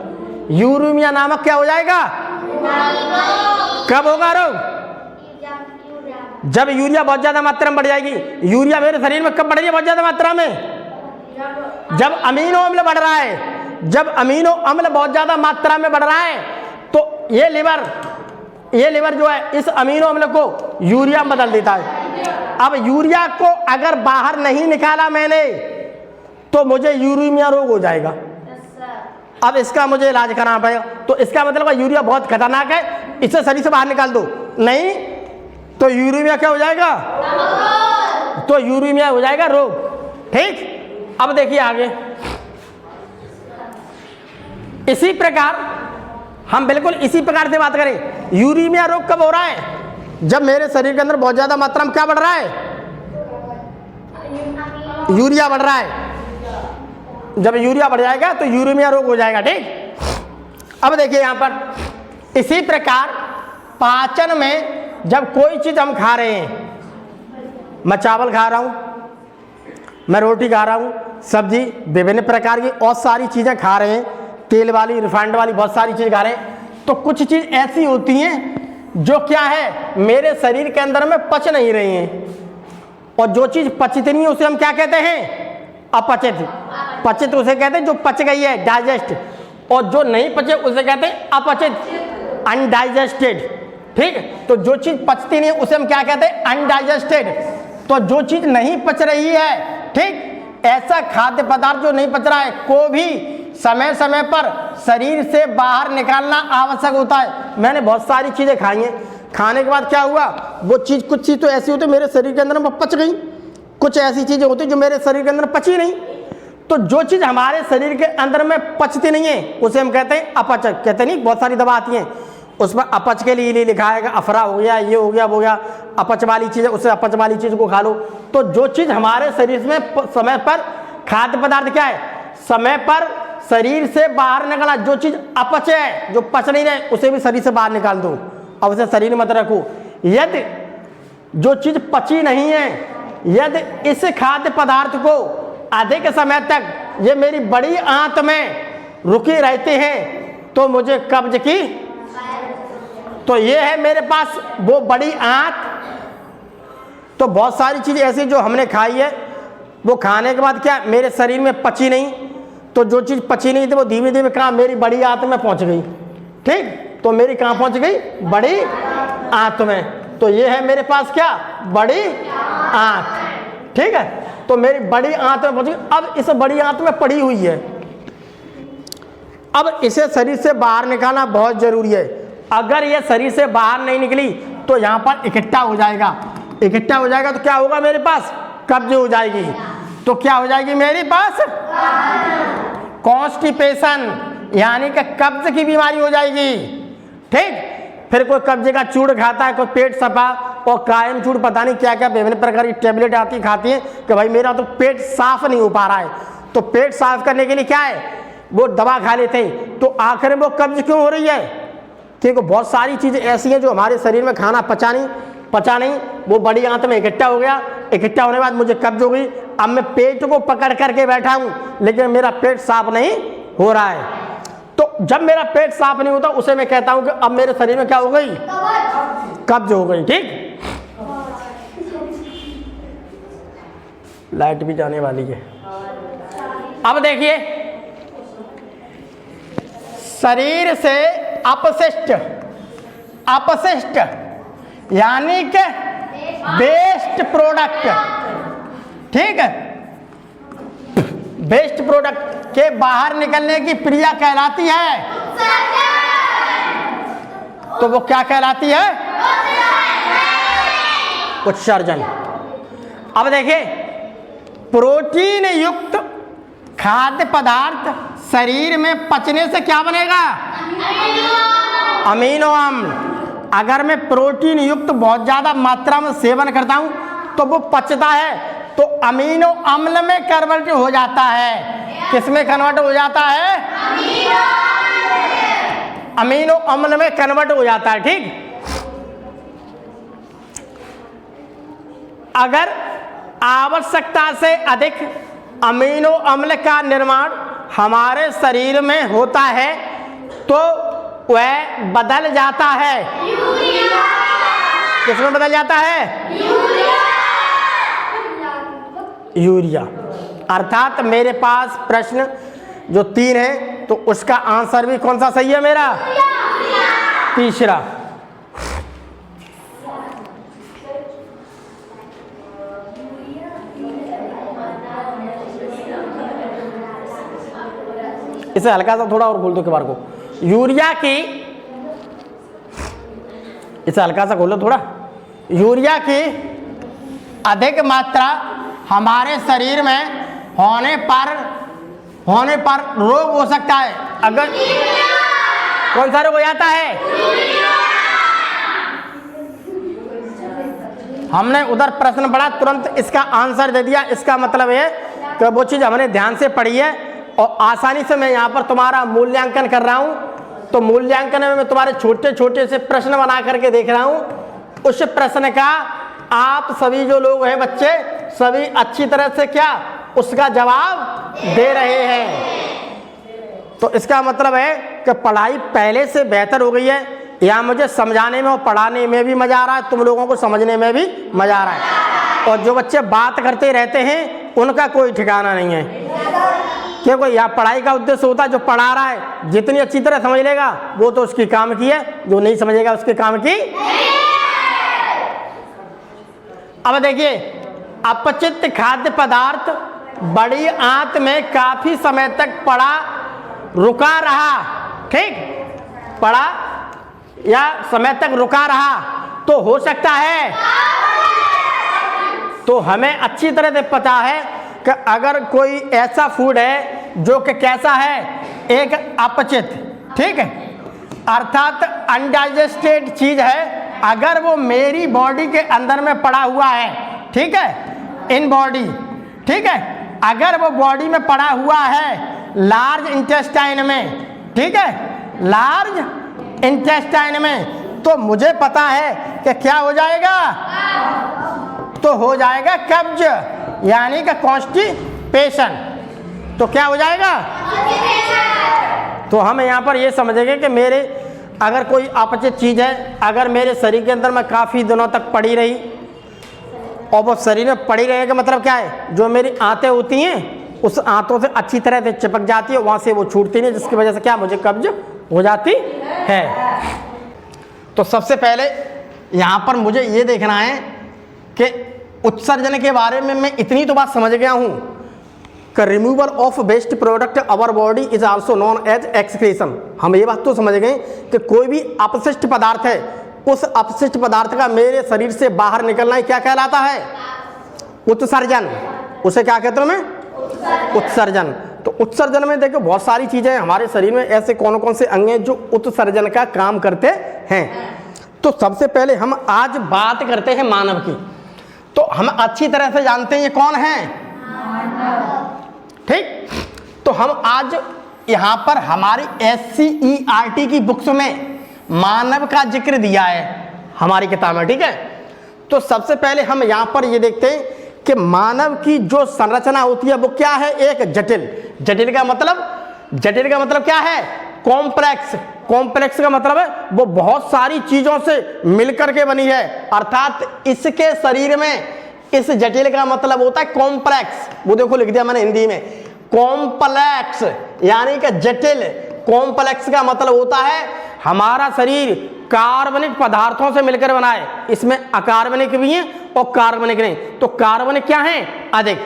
यूरेमिया नामक क्या हो जाएगा, कब होगा रोग, जब यूरिया बहुत ज्यादा मात्रा में बढ़ जाएगी। यूरिया मेरे शरीर में कब बढ़ रही है बहुत ज्यादा मात्रा में, जब अमीनो अम्ल बढ़ रहा है। जब अमीनो अम्ल बहुत ज्यादा मात्रा में बढ़ रहा है, तो ये लिवर जो है इस अमीनो अम्ल को यूरिया में बदल देता है। अब यूरिया को अगर बाहर नहीं निकाला मैंने, तो मुझे यूरेमिया रोग हो जाएगा। अब इसका मुझे इलाज कराना पड़ेगा। तो इसका मतलब यूरिया बहुत खतरनाक है, इसे शरीर से बाहर निकाल दो, नहीं तो यूरेमिया क्या हो जाएगा, तो यूरेमिया हो जाएगा रोग, ठीक। अब देखिए आगे, इसी प्रकार हम बिल्कुल इसी प्रकार से बात करें, यूरेमिया रोग कब हो रहा है, जब मेरे शरीर के अंदर बहुत ज्यादा मात्रा में क्या बढ़ रहा है, यूरिया बढ़ रहा है। जब यूरिया बढ़ जाएगा तो यूरेमिया रोग हो जाएगा, ठीक। अब देखिए यहां पर इसी प्रकार पाचन में जब कोई चीज हम खा रहे हैं, मैं चावल खा रहा हूं, मैं रोटी खा रहा हूं, सब्जी, विभिन्न प्रकार की और सारी चीजें खा रहे हैं, तेल वाली, रिफाइंड वाली बहुत सारी चीज खा रहे हैं, तो कुछ चीज ऐसी होती हैं जो क्या है मेरे शरीर के अंदर में पच नहीं रही हैं, और जो चीज पचती नहीं है उसे हम क्या कहते हैं, अपचित। पचित उसे कहते हैं जो पच गई है, डाइजेस्ट, और जो नहीं पचे उसे कहते हैं अपचित, अनडाइजेस्टेड, ठीक। तो जो चीज पचती नहीं है उसे हम क्या कहते हैं, अनडाइजेस्टेड। तो जो चीज नहीं पच रही है, ठीक, ऐसा खाद्य पदार्थ जो नहीं पच रहा है को भी समय समय पर शरीर से बाहर निकालना आवश्यक होता है। मैंने बहुत सारी चीजें खाई हैं, खाने के बाद क्या हुआ, वो चीज, कुछ चीज तो ऐसी होती है मेरे शरीर के अंदर में पच गई, कुछ ऐसी चीजें होती जो मेरे शरीर के अंदर पची नहीं। तो जो चीज हमारे शरीर के अंदर में पचती नहीं है उसे हम कहते हैं अपच। कहते नहीं, बहुत सारी दवा आती हैं उसमें अपच के लिए लिखा है, अफरा हो गया, ये हो गया, वो हो गया, अपच वाली चीज, उससे अपच वाली चीज को खा लो। तो जो चीज हमारे शरीर में समय पर खाद्य पदार्थ क्या है, समय पर शरीर से बाहर निकाला, जो चीज अपच है, जो पच नहीं रहे, उसे भी शरीर से बाहर निकाल दो, अब उसे शरीर में मत रखो। यदि जो चीज पची नहीं है, यदि इस खाद्य पदार्थ को अधिक समय तक ये मेरी बड़ी आंत में रुके रहते हैं तो मुझे कब्ज की, तो ये है मेरे पास वो बड़ी आंत। तो बहुत सारी चीज़ ऐसी जो हमने खाई है, वो खाने के बाद क्या मेरे शरीर में पची नहीं, तो जो चीज़ पची नहीं थी वो धीमे धीमे कहाँ मेरी बड़ी आंत में पहुंच गई। ठीक, तो मेरी कहाँ पहुंच गई? बड़ी आंत में। तो ये है मेरे पास क्या? बड़ी आंत। ठीक है, तो मेरी बड़ी आंत में पहुंच गई। अब इस बड़ी आंत में पड़ी हुई है, अब इसे शरीर से बाहर निकालना बहुत जरूरी है। अगर ये शरीर से बाहर नहीं निकली तो यहाँ पर इकट्ठा हो जाएगा, इकट्ठा हो जाएगा तो क्या होगा? मेरे पास कब्ज हो जाएगी। तो क्या हो जाएगी मेरे पास? कॉन्स्टिपेशन, यानी कि कब्ज की बीमारी हो जाएगी। ठीक, फिर कोई कब्जे का चूड़ खाता है, कोई पेट सफा और कायम चूड़, पता नहीं क्या क्या विभिन्न प्रकार की टेबलेट आती खाती है कि भाई मेरा तो पेट साफ नहीं हो पा रहा है। तो पेट साफ करने के लिए क्या है, वो दवा खा लेते हैं। तो आखिर में वो कब्ज क्यों हो रही है? क्योंकि बहुत सारी चीज़ें ऐसी हैं जो हमारे शरीर में खाना पचा नहीं, वो बड़ी आंत में इकट्ठा हो गया, इकट्ठा होने के बाद मुझे कब्ज हो गई। अब मैं पेट को पकड़ करके बैठा हूँ, लेकिन मेरा पेट साफ नहीं हो रहा है। तो जब मेरा पेट साफ नहीं होता, उसे मैं कहता हूँ कि अब मेरे शरीर में क्या हो गई? कब्ज हो गई। ठीक, लाइट भी जाने वाली है। अब देखिए, शरीर से अपशिष्ट, अपशिष्ट यानी कि वेस्ट प्रोडक्ट, ठीक है, वेस्ट प्रोडक्ट के बाहर निकलने की क्रिया कहलाती है, तो वो क्या कहलाती है? उत्सर्जन। अब देखिए, प्रोटीन युक्त खाद्य पदार्थ शरीर में पचने से क्या बनेगा? अमीनो अम्ल। अगर मैं प्रोटीन युक्त बहुत ज्यादा मात्रा में सेवन करता हूं तो वो पचता है, तो अमीनो अम्ल में कन्वर्ट हो जाता है। किस में कन्वर्ट हो जाता है? अमीनो अम्ल में कन्वर्ट हो जाता है। ठीक, अगर आवश्यकता से अधिक अमीनो अम्ल का निर्माण हमारे शरीर में होता है तो वह बदल जाता है। किसमें बदल जाता है? यूरिया। अर्थात मेरे पास प्रश्न जो 3 है, तो उसका आंसर भी कौन सा सही है मेरा? तीसरा। इसे हल्का सा थोड़ा और खोल दो कबार को। यूरिया की, इसे हल्का सा खोलो थोड़ा। यूरिया की अधिक मात्रा हमारे शरीर में होने पर रोग हो सकता है। अगर कौन सा रोग हो जाता है? हमने उधर प्रश्न पढ़ा, तुरंत इसका आंसर दे दिया। इसका मतलब है कि वो चीज हमने ध्यान से पढ़ी है और आसानी से मैं यहाँ पर तुम्हारा मूल्यांकन कर रहा हूँ। तो मूल्यांकन में मैं तुम्हारे छोटे छोटे से प्रश्न बना करके देख रहा हूँ। उस प्रश्न का आप सभी जो लोग हैं बच्चे, सभी अच्छी तरह से क्या उसका जवाब दे रहे हैं। तो इसका मतलब है कि पढ़ाई पहले से बेहतर हो गई है, या मुझे समझाने में और पढ़ाने में भी मजा आ रहा है, तुम लोगों को समझने में भी मजा आ रहा है। और जो बच्चे बात करते रहते हैं उनका कोई ठिकाना नहीं है, क्योंकि यहाँ पढ़ाई का उद्देश्य होता है जो पढ़ा रहा है जितनी अच्छी तरह समझ लेगा वो तो उसकी काम की है, जो नहीं समझेगा उसके काम की। अब देखिए, अपचित खाद्य पदार्थ बड़ी आंत में काफी समय तक पड़ा रुका रहा, ठीक, पड़ा या समय तक रुका रहा तो हो सकता है, तो हमें अच्छी तरह से पता है कि अगर कोई ऐसा फूड है जो कि कैसा है, एक अपचित, ठीक है, अर्थात अनडाइजेस्टेड चीज है, अगर वो मेरी बॉडी के अंदर में पड़ा हुआ है, ठीक है, इन बॉडी, ठीक है, अगर वो बॉडी में पड़ा हुआ है लार्ज इंटेस्टाइन में, ठीक है, लार्ज इंटेस्टाइन में। तो मुझे पता है कि क्या हो जाएगा, तो हो जाएगा कब्ज, यानी कि कॉन्स्टिपेशन। तो क्या हो जाएगा, तो हम यहाँ पर ये समझेंगे कि मेरे अगर कोई अपचित चीज़ है, अगर मेरे शरीर के अंदर में काफ़ी दिनों तक पड़ी रही, और वो शरीर में पड़ी रहे का मतलब क्या है, जो मेरी आंतें होती हैं उस आंतों से अच्छी तरह से चिपक जाती है, वहाँ से वो छूटती नहीं, जिसकी वजह से क्या मुझे कब्ज हो जाती है। तो सबसे पहले यहाँ पर मुझे ये देखना है कि उत्सर्जन के बारे में मैं इतनी तो बात समझ गया हूँ कि removal of waste product our body is also known as excretion. हम ये बात तो समझ गए कि कोई भी अपशिष्ट पदार्थ है, उस अपशिष्ट पदार्थ का मेरे शरीर से बाहर निकलना ही क्या कहलाता है, उत्सर्जन। उसे क्या कहते हैं मैं, उत्सर्जन। तो उत्सर्जन में देखो बहुत सारी चीजें हैं हमारे शरीर में, ऐसे कौन कौन से अंग हैं जो उत्सर्जन का काम करते हैं। तो सबसे पहले हम आज बात करते हैं मानव की। तो हम अच्छी तरह से जानते हैं ये कौन है, ठीक। तो हम आज यहां पर हमारी SCERT की बुक्स में मानव का जिक्र दिया है हमारी किताब में, ठीक है। तो सबसे पहले हम यहां पर ये देखते हैं कि मानव की जो संरचना होती है वो क्या है, एक जटिल। जटिल का मतलब क्या है, कॉम्प्लेक्स। कॉम्प्लेक्स का मतलब है वो बहुत सारी चीजों से मिलकर के बनी है, अर्थात इसके शरीर में इस जटिल का मतलब होता है कॉम्प्लेक्स। वो देखो लिख दिया मैंने हिंदी में, कॉम्प्लेक्स यानी कि जटिल। कॉम्प्लेक्स का मतलब होता है हमारा शरीर कार्बनिक पदार्थों से मिलकर बना है, इसमें अकार्बनिक भी है और कार्बनिक नहीं। तो कार्बनिक क्या है, अधिक।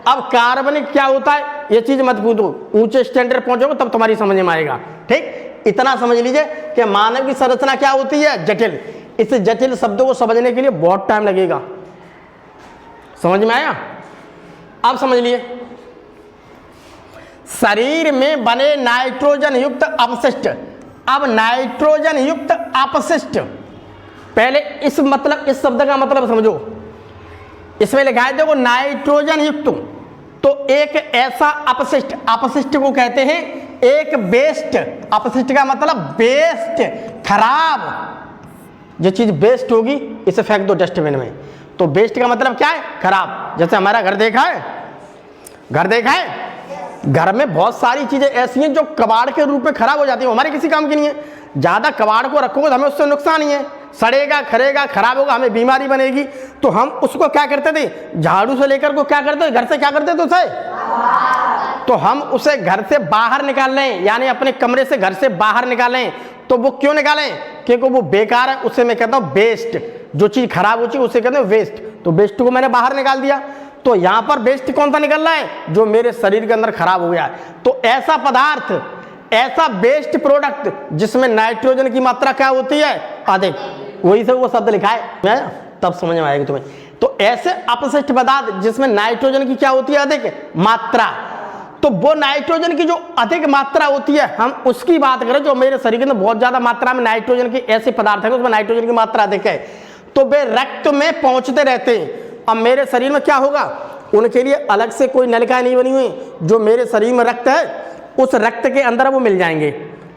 अब कार्बनिक क्या होता है ये चीज मत पूछो, ऊंचे स्टैंडर्ड पहुंचोगे तब तुम्हारी समझ में आएगा, ठीक। इतना समझ लीजिए कि मानव की संरचना क्या होती है, जटिल। इस जटिल शब्दों को समझने के लिए बहुत टाइम लगेगा। समझ में आया, अब समझ लिए। शरीर में बने नाइट्रोजन युक्त अपशिष्ट। अब नाइट्रोजन युक्त अपशिष्ट, पहले इस शब्द का मतलब समझो। इसमें लिखा है देखो नाइट्रोजन युक्त, तो एक ऐसा अपशिष्ट, अपशिष्ट को कहते हैं एक वेस्ट। अपशिष्ट का मतलब वेस्ट, खराब। जो चीज वेस्ट होगी इसे फेंक दो डस्टबिन में। तो वेस्ट का मतलब क्या है, खराब। जैसे हमारा घर देखा है, घर में बहुत सारी चीजें ऐसी हैं जो कबाड़ के रूप में खराब हो जाती है, हमारे किसी काम की नहीं है। ज्यादा कबाड़ को रखोगे तो हमें उससे नुकसान ही है, सड़ेगा, खरेगा, खराब होगा, हमें बीमारी बनेगी। तो हम उसको क्या करते थे, झाड़ू से लेकर को क्या करते थे, घर से क्या करते थे उसे, तो हम उसे घर से बाहर निकाल लें, यानी अपने कमरे से घर से बाहर निकालें। तो वो क्यों निकालें, क्योंकि वो बेकार है, उसे मैं कहता हूं वेस्ट। जो चीज खराब होती है उसे कहते हैं वेस्ट। तो वेस्ट को मैंने बाहर निकाल दिया। तो यहां पर वेस्ट कौन सा निकल रहा है, जो मेरे शरीर के अंदर खराब हो गया है। तो ऐसा पदार्थ, ऐसा वेस्ट प्रोडक्ट जिसमें नाइट्रोजन की मात्रा क्या होती है, अधिक। वही से वो शब्द लिखा है, तब समझ में आएगी तुम्हें। तो ऐसे अपशिष्ट पदार्थ जिसमें नाइट्रोजन की क्या होती है, अधिक मात्रा। तो वो नाइट्रोजन की जो अधिक मात्रा होती है, हम उसकी बात करें। जो मेरे शरीर के अंदर बहुत ज्यादा मात्रा में नाइट्रोजन के ऐसे पदार्थ है उसमें नाइट्रोजन की मात्रा अधिक है, तो वे रक्त में पहुंचते रहते हैं। अब मेरे शरीर में क्या होगा, उनके लिए अलग से कोई नलिकाएं नहीं बनी हुई। जो मेरे शरीर में रक्त है उस रक्त के अंदर वो मिल जाएंगे।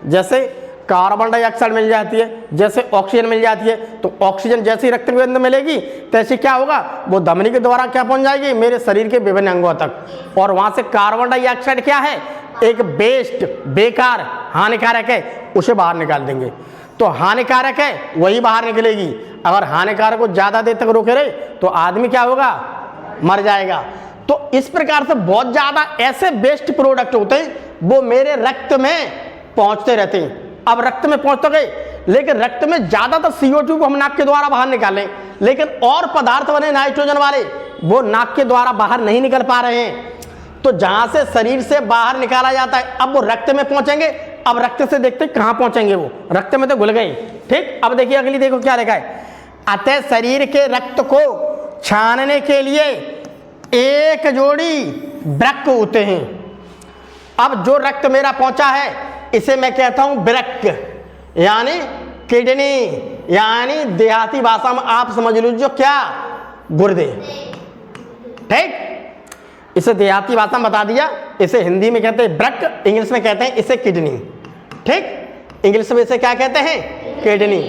जैसे कार्बन डाइऑक्साइड मिल जाती है, जैसे ऑक्सीजन मिल जाती है। तो ऑक्सीजन जैसी रक्त के अंदर मिलेगी तैसे क्या होगा, वो धमनी के द्वारा क्या पहुंच जाएगी, मेरे शरीर के विभिन्न अंगों तक। और वहां से कार्बन डाइऑक्साइड क्या है, एक वेस्ट, बेकार, हानिकारक है, उसे बाहर निकाल देंगे। तो हानिकारक है वही बाहर निकलेगी। अगर हानिकारक को ज्यादा देर तक रोके रहे तो आदमी क्या होगा, मर जाएगा। तो इस प्रकार से बहुत ज्यादा ऐसे वेस्ट प्रोडक्ट होते हैं वो मेरे रक्त में पहुंचते रहते हैं। अब रक्त में पहुंच तो गए, लेकिन रक्त में ज्यादातर CO2 को हम नाक के द्वारा बाहर निकालें, लेकिन और पदार्थ बने नाइट्रोजन वाले वो नाक के द्वारा बाहर नहीं निकल पा रहे हैं। तो जहां से शरीर से बाहर निकाला जाता है, अब वो रक्त में पहुंचेंगे। अब रक्त से देखते कहां पहुंचेंगे, वो रक्त में तो घुल गए, ठीक। अब देखिए अगली, देखो क्या लिखा है, अतः शरीर के रक्त को छानने के लिए एक जोड़ी वृक्क होते हैं। अब जो रक्त मेरा पहुंचा है इसे मैं कहता हूं वृक्क, यानी किडनी, यानी देहाती भाषा में आप समझ लीजिए क्या, गुर्दे, ठीक। इसे देहाती भाषा में बता दिया इसे हिंदी में कहते हैं ब्रक, इंग्लिश में कहते हैं इसे किडनी। ठीक, इंग्लिश में इसे क्या कहते हैं? किडनी।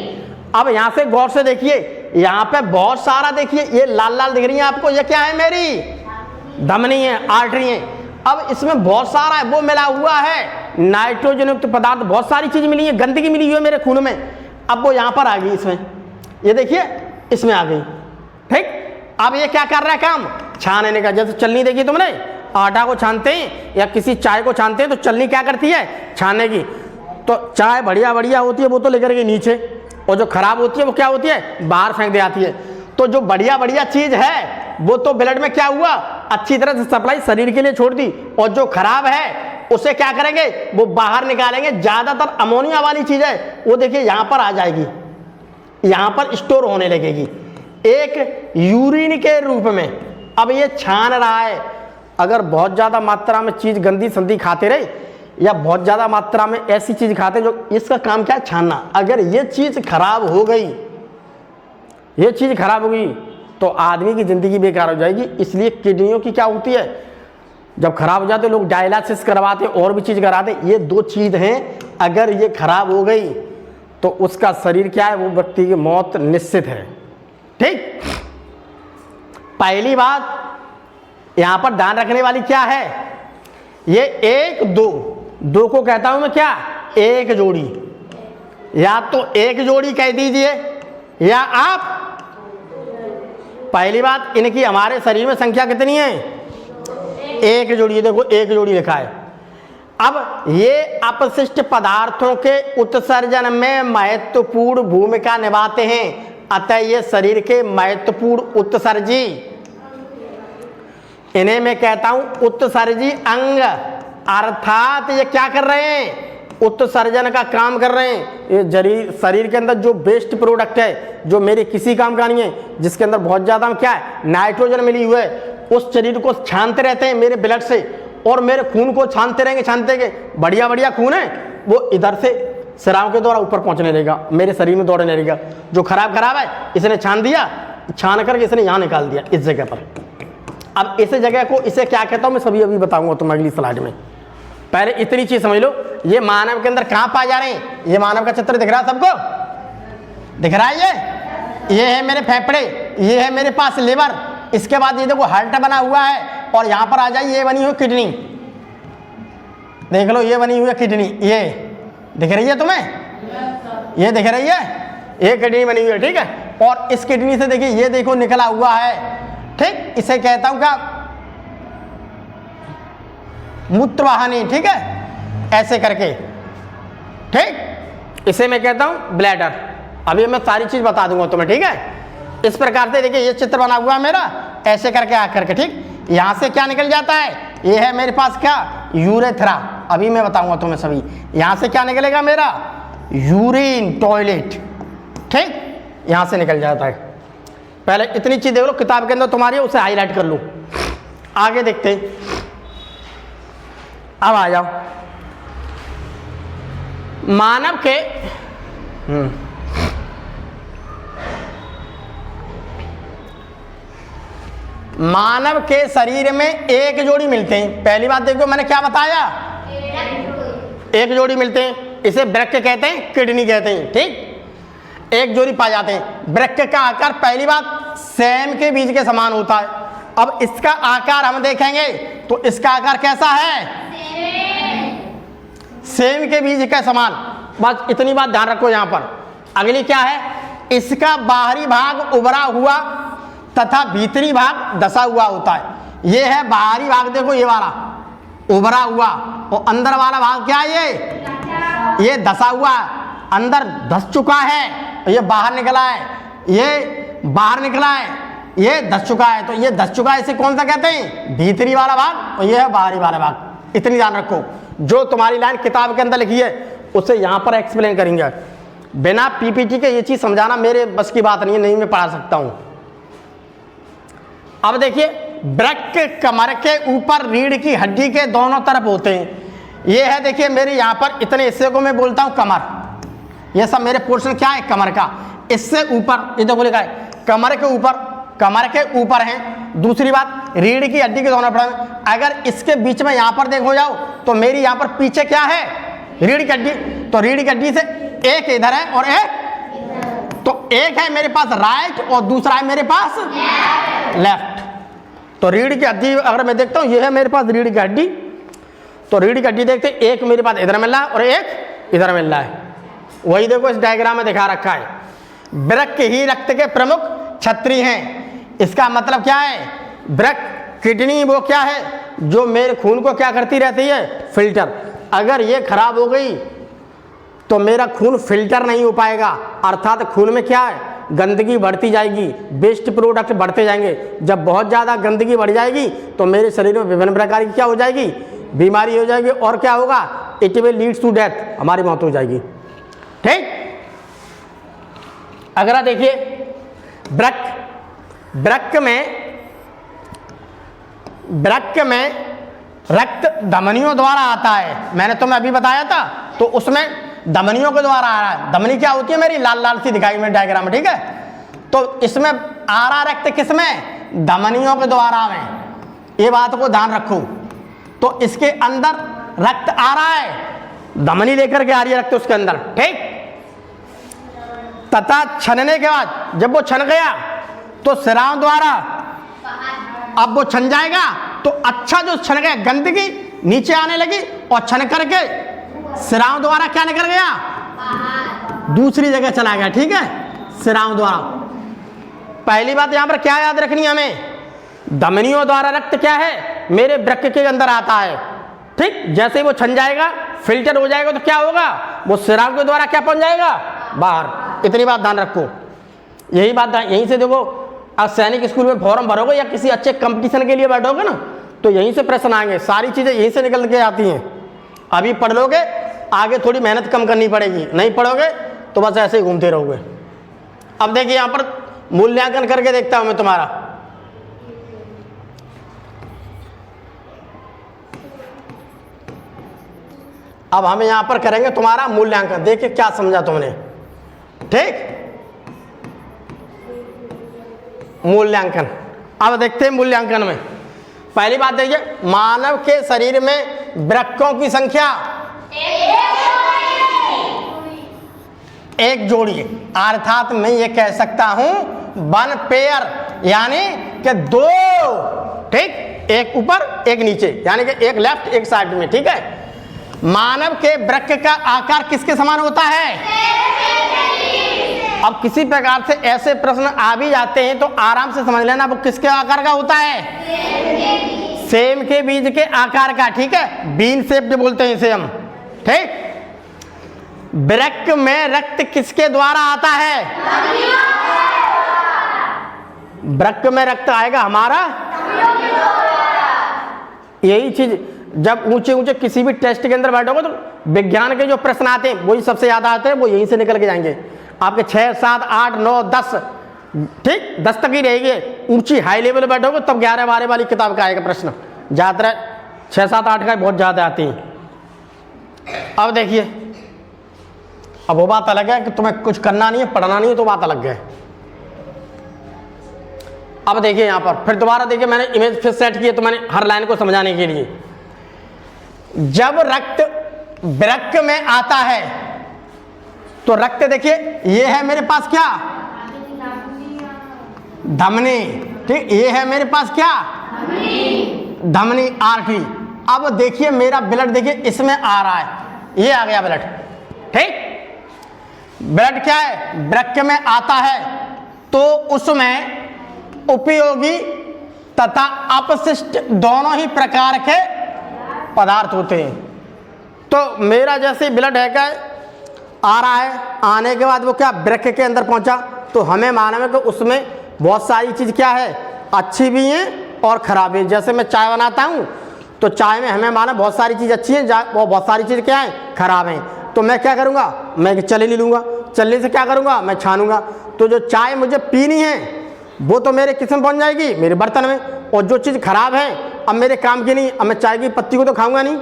अब यहां से गौर से देखिए, यहां पे बहुत सारा देखिए ये लाल लाल दिख रही है आपको, ये क्या है? मेरी धमनी है, आर्टरी है। अब इसमें बहुत सारा है वो मिला हुआ है, नाइट्रोजन युक्त पदार्थ, बहुत सारी चीज मिली है, गंदगी मिली हुई है मेरे खून में। अब वो यहां पर आ गई, इसमें ये देखिए इसमें आ गई। ठीक, अब ये क्या कर रहा है काम? छानने का। जैसे चलनी देखी तुमने, आटा को छानते हैं या किसी चाय को छानते हैं तो चलनी क्या करती है? छानने की। तो चाय बढ़िया बढ़िया होती है वो तो लेकर के नीचे, और जो खराब होती है वो क्या होती है? बाहर फेंक दे आती है। तो जो बढ़िया बढ़िया चीज है वो तो ब्लड में क्या हुआ? अच्छी तरह से सप्लाई शरीर के लिए छोड़ दी, और जो खराब है उसे क्या करेंगे? वो बाहर निकालेंगे। ज्यादातर अमोनिया वाली चीज है वो देखिए यहां पर आ जाएगी, यहां पर स्टोर होने लगेगी एक यूरिन के रूप में। अब ये छान रहा है। अगर बहुत ज्यादा मात्रा में चीज गंदी संदी खाते रहे या बहुत ज्यादा मात्रा में ऐसी चीज खाते जो, इसका काम क्या है? छानना। अगर ये चीज खराब हो गई, ये चीज खराब हो गई तो आदमी की जिंदगी बेकार हो जाएगी। इसलिए किडनियों की क्या होती है, जब खराब हो जाते लोग डायलिसिस करवाते और भी चीज कराते। ये दो चीज हैं, अगर ये खराब हो गई तो उसका शरीर क्या है? वो व्यक्ति की मौत निश्चित है। ठीक, पहली बात यहां पर ध्यान रखने वाली क्या है? ये एक दो को कहता हूं मैं क्या? एक जोड़ी, या तो एक जोड़ी कह दीजिए या आप। पहली बात, इनकी हमारे शरीर में संख्या कितनी है? एक जोड़ी। देखो एक जोड़ी लिखा है। अब ये अपशिष्ट पदार्थों के उत्सर्जन में महत्वपूर्ण भूमिका निभाते हैं, अतः ये शरीर के महत्वपूर्ण उत्सर्जी, इन्हें मैं कहता हूं उत्सर्जी अंग। अर्थात ये क्या कर रहे हैं? उत्सर्जन का काम कर रहे हैं। ये शरीर के अंदर जो वेस्ट प्रोडक्ट है जो मेरे किसी काम का नहीं है, जिसके अंदर बहुत ज्यादा क्या है? नाइट्रोजन मिली हुई है, उस शरीर को छानते रहते हैं मेरे ब्लड से, और मेरे खून को छानते रहेंगे, छानते गए। बढ़िया बढ़िया खून है वो इधर से शराब के द्वारा ऊपर पहुंचने लगेगा, मेरे शरीर में दौड़ने लगेगा। जो खराब है इसने छान दिया, छान करके इसने यहाँ निकाल दिया इस जगह पर। अब इस जगह को इसे क्या कहता हूं मैं सभी अभी बताऊंगा तुम अगली स्लाइड में। पहले इतनी चीज समझ लो, ये मानव के अंदर कहां पाए जा रहे हैं? ये मानव का चित्र दिख रहा है सबको? दिख रहा है? ये है मेरे फेफड़े, ये है मेरे पास लिवर, इसके बाद ये देखो हार्ट बना हुआ है, और यहां पर आ जाइए ये बनी हुई किडनी। देख लो ये बनी हुई है किडनी, ये दिख रही है तुम्हें? ये दिख रही है? ये किडनी बनी हुई है। ठीक है, और इस किडनी से देखिए ये देखो निकला हुआ है। ठीक, इसे कहता हूं क्या? मूत्रवाहिनी। ठीक है, ऐसे करके। ठीक, इसे मैं कहता हूं ब्लैडर। अभी मैं सारी चीज बता दूंगा तुम्हें। ठीक है, इस प्रकार से देखिए ये चित्र बना हुआ है मेरा, ऐसे करके आकर के। ठीक, यहां से क्या निकल जाता है? ये है मेरे पास क्या? यूरेथ्रा। अभी मैं बताऊंगा तुम्हें सभी। यहां से क्या निकलेगा मेरा? Urine, toilet. ठीक, यहां से निकल जाता है। पहले इतनी चीज देख लो किताब के अंदर तुम्हारी, उसे हाईलाइट कर लो। आगे देखते हैं। अब आ जाओ मानव के मानव के शरीर में एक जोड़ी मिलते हैं। पहली बात देखो मैंने क्या बताया? एक जोड़ी मिलते हैं, इसे ब्रक कहते हैं, किडनी कहते हैं। ठीक, एक जोड़ी पाए जाते हैं। ब्रक का आकार पहली बात सेम के बीज के समान होता है। अब इसका आकार हम देखेंगे तो इसका आकार कैसा है? सेम के बीज के समान। बस इतनी बात ध्यान रखो यहां पर। अगली क्या है? इसका बाहरी भाग उभरा हुआ तथा भीतरी भाग धसा हुआ होता है। ये है बाहरी भाग, देखो ये वाला उभरा हुआ, और अंदर वाला भाग क्या है? ये धसा हुआ, अंदर धस चुका है, ये बाहर निकला है, ये बाहर निकला है, ये धस चुका है। तो ये धस चुका है, इसे कौन सा कहते हैं? भीतरी वाला भाग, और ये है बाहरी वाला भाग। इतनी ध्यान रखो, जो तुम्हारी लाइन किताब के अंदर लिखी है उसे यहां पर एक्सप्लेन करेंगे। बिना पीपीटी के ये चीज समझाना मेरे बस की बात नहीं है, नहीं मैं पढ़ा सकता हूं। अब देखिए ब्रक कमर के ऊपर रीढ़ की हड्डी के दोनों तरफ होते हैं। ये है देखिए मेरे यहाँ पर इतने हिस्से को मैं बोलता हूँ कमर। ये सब मेरे पोर्शन क्या है? कमर का। इससे ऊपर ये देखो लिखा है कमर के ऊपर, कमर के ऊपर है। दूसरी बात रीढ़ की हड्डी के दोनों फेफड़े में। अगर इसके बीच में यहाँ पर देखो जाओ तो मेरी यहाँ पर पीछे क्या है, रीढ़ की हड्डी। तो रीढ़ की हड्डी से एक इधर है और एक, तो एक है मेरे पास राइट और दूसरा है मेरे पास लेफ्ट। तो रीढ़ की हड्डी अगर मैं देखता हूँ, ये है मेरे पास रीढ़ की हड्डी, तो रीढ़ की हड्डी देखते एक मेरे पास इधर मिल रहा है और एक इधर मिल रहा है। वही देखो इस डायग्राम में दिखा रखा है, वृक्क ही रक्त के प्रमुख छत्री हैं। इसका मतलब क्या है, वृक्क किडनी वो क्या है जो मेरे खून को क्या करती रहती है, फिल्टर। अगर ये खराब हो गई तो मेरा खून फिल्टर नहीं हो पाएगा, अर्थात खून में क्या है, गंदगी बढ़ती जाएगी, वेस्ट प्रोडक्ट बढ़ते जाएंगे। जब बहुत ज़्यादा गंदगी बढ़ जाएगी तो मेरे शरीर में विभिन्न प्रकार की क्या हो जाएगी, बीमारी हो जाएगी, और क्या होगा, it will leads to death, हमारी मौत हो जाएगी। ठीक। अगला देखिए, वृक्क में रक्त धमनियों द्वारा आता है। मैंने तुम्हें अभी बताया था, तो उसमें धमनियों के द्वारा आ रहा है। धमनी क्या होती है, मेरी लाल लाल सी दिखाई में डायग्राम में, ठीक है। तो इसमें आ रहा रक्त किसमें, धमनियों के द्वारा में, ये बात को ध्यान रखो। तो इसके अंदर रक्त आ रहा है, धमनी लेकर के आ रही है रक्त उसके अंदर, ठीक। तथा छनने के बाद जब वो छन गया तो सिराओं द्वारा, अब वो छन जाएगा तो अच्छा जो छन गया गंदगी नीचे आने लगी और छन करके सिराओं द्वारा क्या निकल गया, दूसरी जगह चला गया, ठीक है, सिराओं द्वारा। पहली बात यहां पर क्या याद रखनी है हमें, धमनियों द्वारा रक्त क्या है, मेरे वृक्क के अंदर आता है, ठीक। जैसे ही वो छन जाएगा, फिल्टर हो जाएगा, तो क्या होगा, वो सिराओं के द्वारा क्या पहुंच जाएगा, बाहर। इतनी बात ध्यान रखो, यही बात यहीं से देखो। अब सैनिक स्कूल में फॉर्म भरोगे या किसी अच्छे कंपटीशन के लिए बैठोगे ना, तो यहीं से प्रश्न आएंगे, सारी चीजें यहीं से निकल के आती हैं। अभी पढ़ लोगे, आगे थोड़ी मेहनत कम करनी पड़ेगी, नहीं पढ़ोगे तो बस ऐसे ही घूमते रहोगे। अब देखिए यहां पर मूल्यांकन करके देखता हूं मैं तुम्हारा। अब हम यहां पर करेंगे तुम्हारा मूल्यांकन, देखिए क्या समझा तुमने, ठीक। मूल्यांकन, अब देखते हैं मूल्यांकन में। पहली बात देखिए, मानव के शरीर में वृक्कों की संख्या एक जोड़ी, अर्थात मैं ये कह सकता हूं 1 पेयर, यानी कि 2, ठीक, एक ऊपर एक नीचे, यानी कि एक लेफ्ट एक साइड में, ठीक है। मानव के वृक्क का आकार किसके समान होता है। अब किसी प्रकार से ऐसे प्रश्न आ भी जाते हैं तो आराम से समझ लेना वो किसके आकार का होता है, सेम के बीज के आकार का, ठीक है, बीन शेप जो बोलते हैं इसे हम, ठीक। वृक्क में रक्त किसके द्वारा आता है, वृक्क में रक्त आएगा हमारा, यही चीज जब ऊंचे ऊंचे किसी भी टेस्ट के अंदर बैठोगे तो विज्ञान के जो प्रश्न आते हैं वही सबसे ज्यादा आते हैं, वो यहीं से निकल के जाएंगे। आपके 6, 7, 8, 9, 10, ठीक, 10 तक ही रहेंगे। ऊंची हाई लेवल बैठोगे तब 11, 12 वाली किताब का आएगा प्रश्न, ज्यादातर 6, 7, 8 का बहुत ज्यादा आती हैं। अब देखिए, अब वो बात अलग है कि तुम्हें कुछ करना नहीं है, पढ़ना नहीं है, तो बात अलग है। अब देखिए यहां पर फिर दोबारा देखिए, मैंने इमेज फिर सेट की है तो मैंने हर लाइन को समझाने के लिए। जब रक्त वृक्क में आता है तो रक्त देखिए ये है मेरे पास क्या, धमनी, ठीक, ये है मेरे पास क्या, धमनी, आर्टरी। अब देखिए मेरा ब्लड देखिए इसमें आ रहा है, ये आ गया ब्लड, ठीक। ब्लड क्या है, वृक्क में आता है तो उसमें उपयोगी तथा अपशिष्ट दोनों ही प्रकार के पदार्थ होते हैं। तो मेरा जैसे ब्लड है क्या आ रहा है, आने के बाद वो क्या वृक्क के अंदर पहुंचा, तो हमें मालूम है कि उसमें बहुत सारी चीज़ क्या है, अच्छी भी हैं और खराब है। जैसे मैं चाय बनाता हूँ तो चाय में हमें मालूम बहुत सारी चीज़ अच्छी है, वो बहुत सारी चीज़ क्या है, खराब हैं। तो मैं क्या करूँगा, मैं चलनी लूँगा, चलने से क्या करूँगा, मैं छानूंगा। तो जो चाय मुझे पीनी है वो तो मेरे किस्म पहुँच जाएगी मेरे बर्तन में, और जो चीज़ खराब है अब मेरे काम की नहीं, अब मैं चाय की पत्ती को तो खाऊंगा नहीं,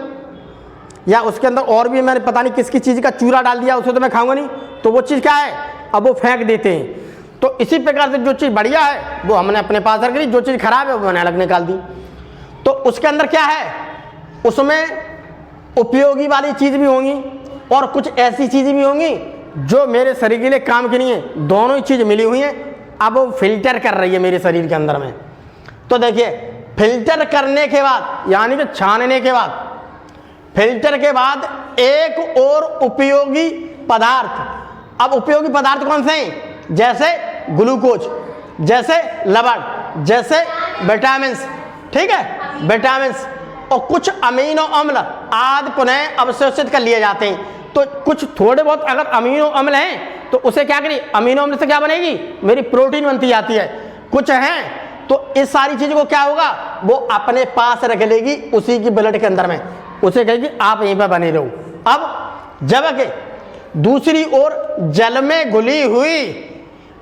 या उसके अंदर और भी मैंने पता नहीं किसकी चीज़ का चूरा डाल दिया उसे तो मैं खाऊंगा नहीं, तो वो चीज़ क्या है, अब वो फेंक देते हैं। तो इसी प्रकार से जो चीज़ बढ़िया है वो हमने अपने पास रख ली, जो चीज़ खराब है वो मैंने अलग निकाल दी। तो उसके अंदर क्या है, उसमें उपयोगी वाली चीज़ भी होंगी और कुछ ऐसी चीज़ें भी होंगी जो मेरे शरीर के लिए काम की नहीं है। दोनों ही चीज़ मिली हुई हैं, अब वो फिल्टर कर रही है मेरे शरीर के अंदर में। तो देखिए फिल्टर करने के बाद यानी कि छानने के बाद, फिल्टर के बाद एक और उपयोगी पदार्थ। अब उपयोगी पदार्थ कौन से हैं? जैसे ग्लूकोज, जैसे लवण, जैसे विटामिन, ठीक है, विटामिन और कुछ अमीनो अम्ल आदि पुनः अवशोषित कर लिए जाते हैं। तो कुछ थोड़े बहुत अगर अमीनो अम्ल हैं तो उसे क्या करिए, अमीनो अम्ल से क्या बनेगी, मेरी प्रोटीन बनती जाती है। कुछ हैं तो इस सारी चीज़ को क्या होगा, वो अपने पास रख लेगी उसी की ब्लड के अंदर में, उसे कहेगी आप यहीं पर बने रहो। अब जबकि दूसरी ओर जल में घुली हुई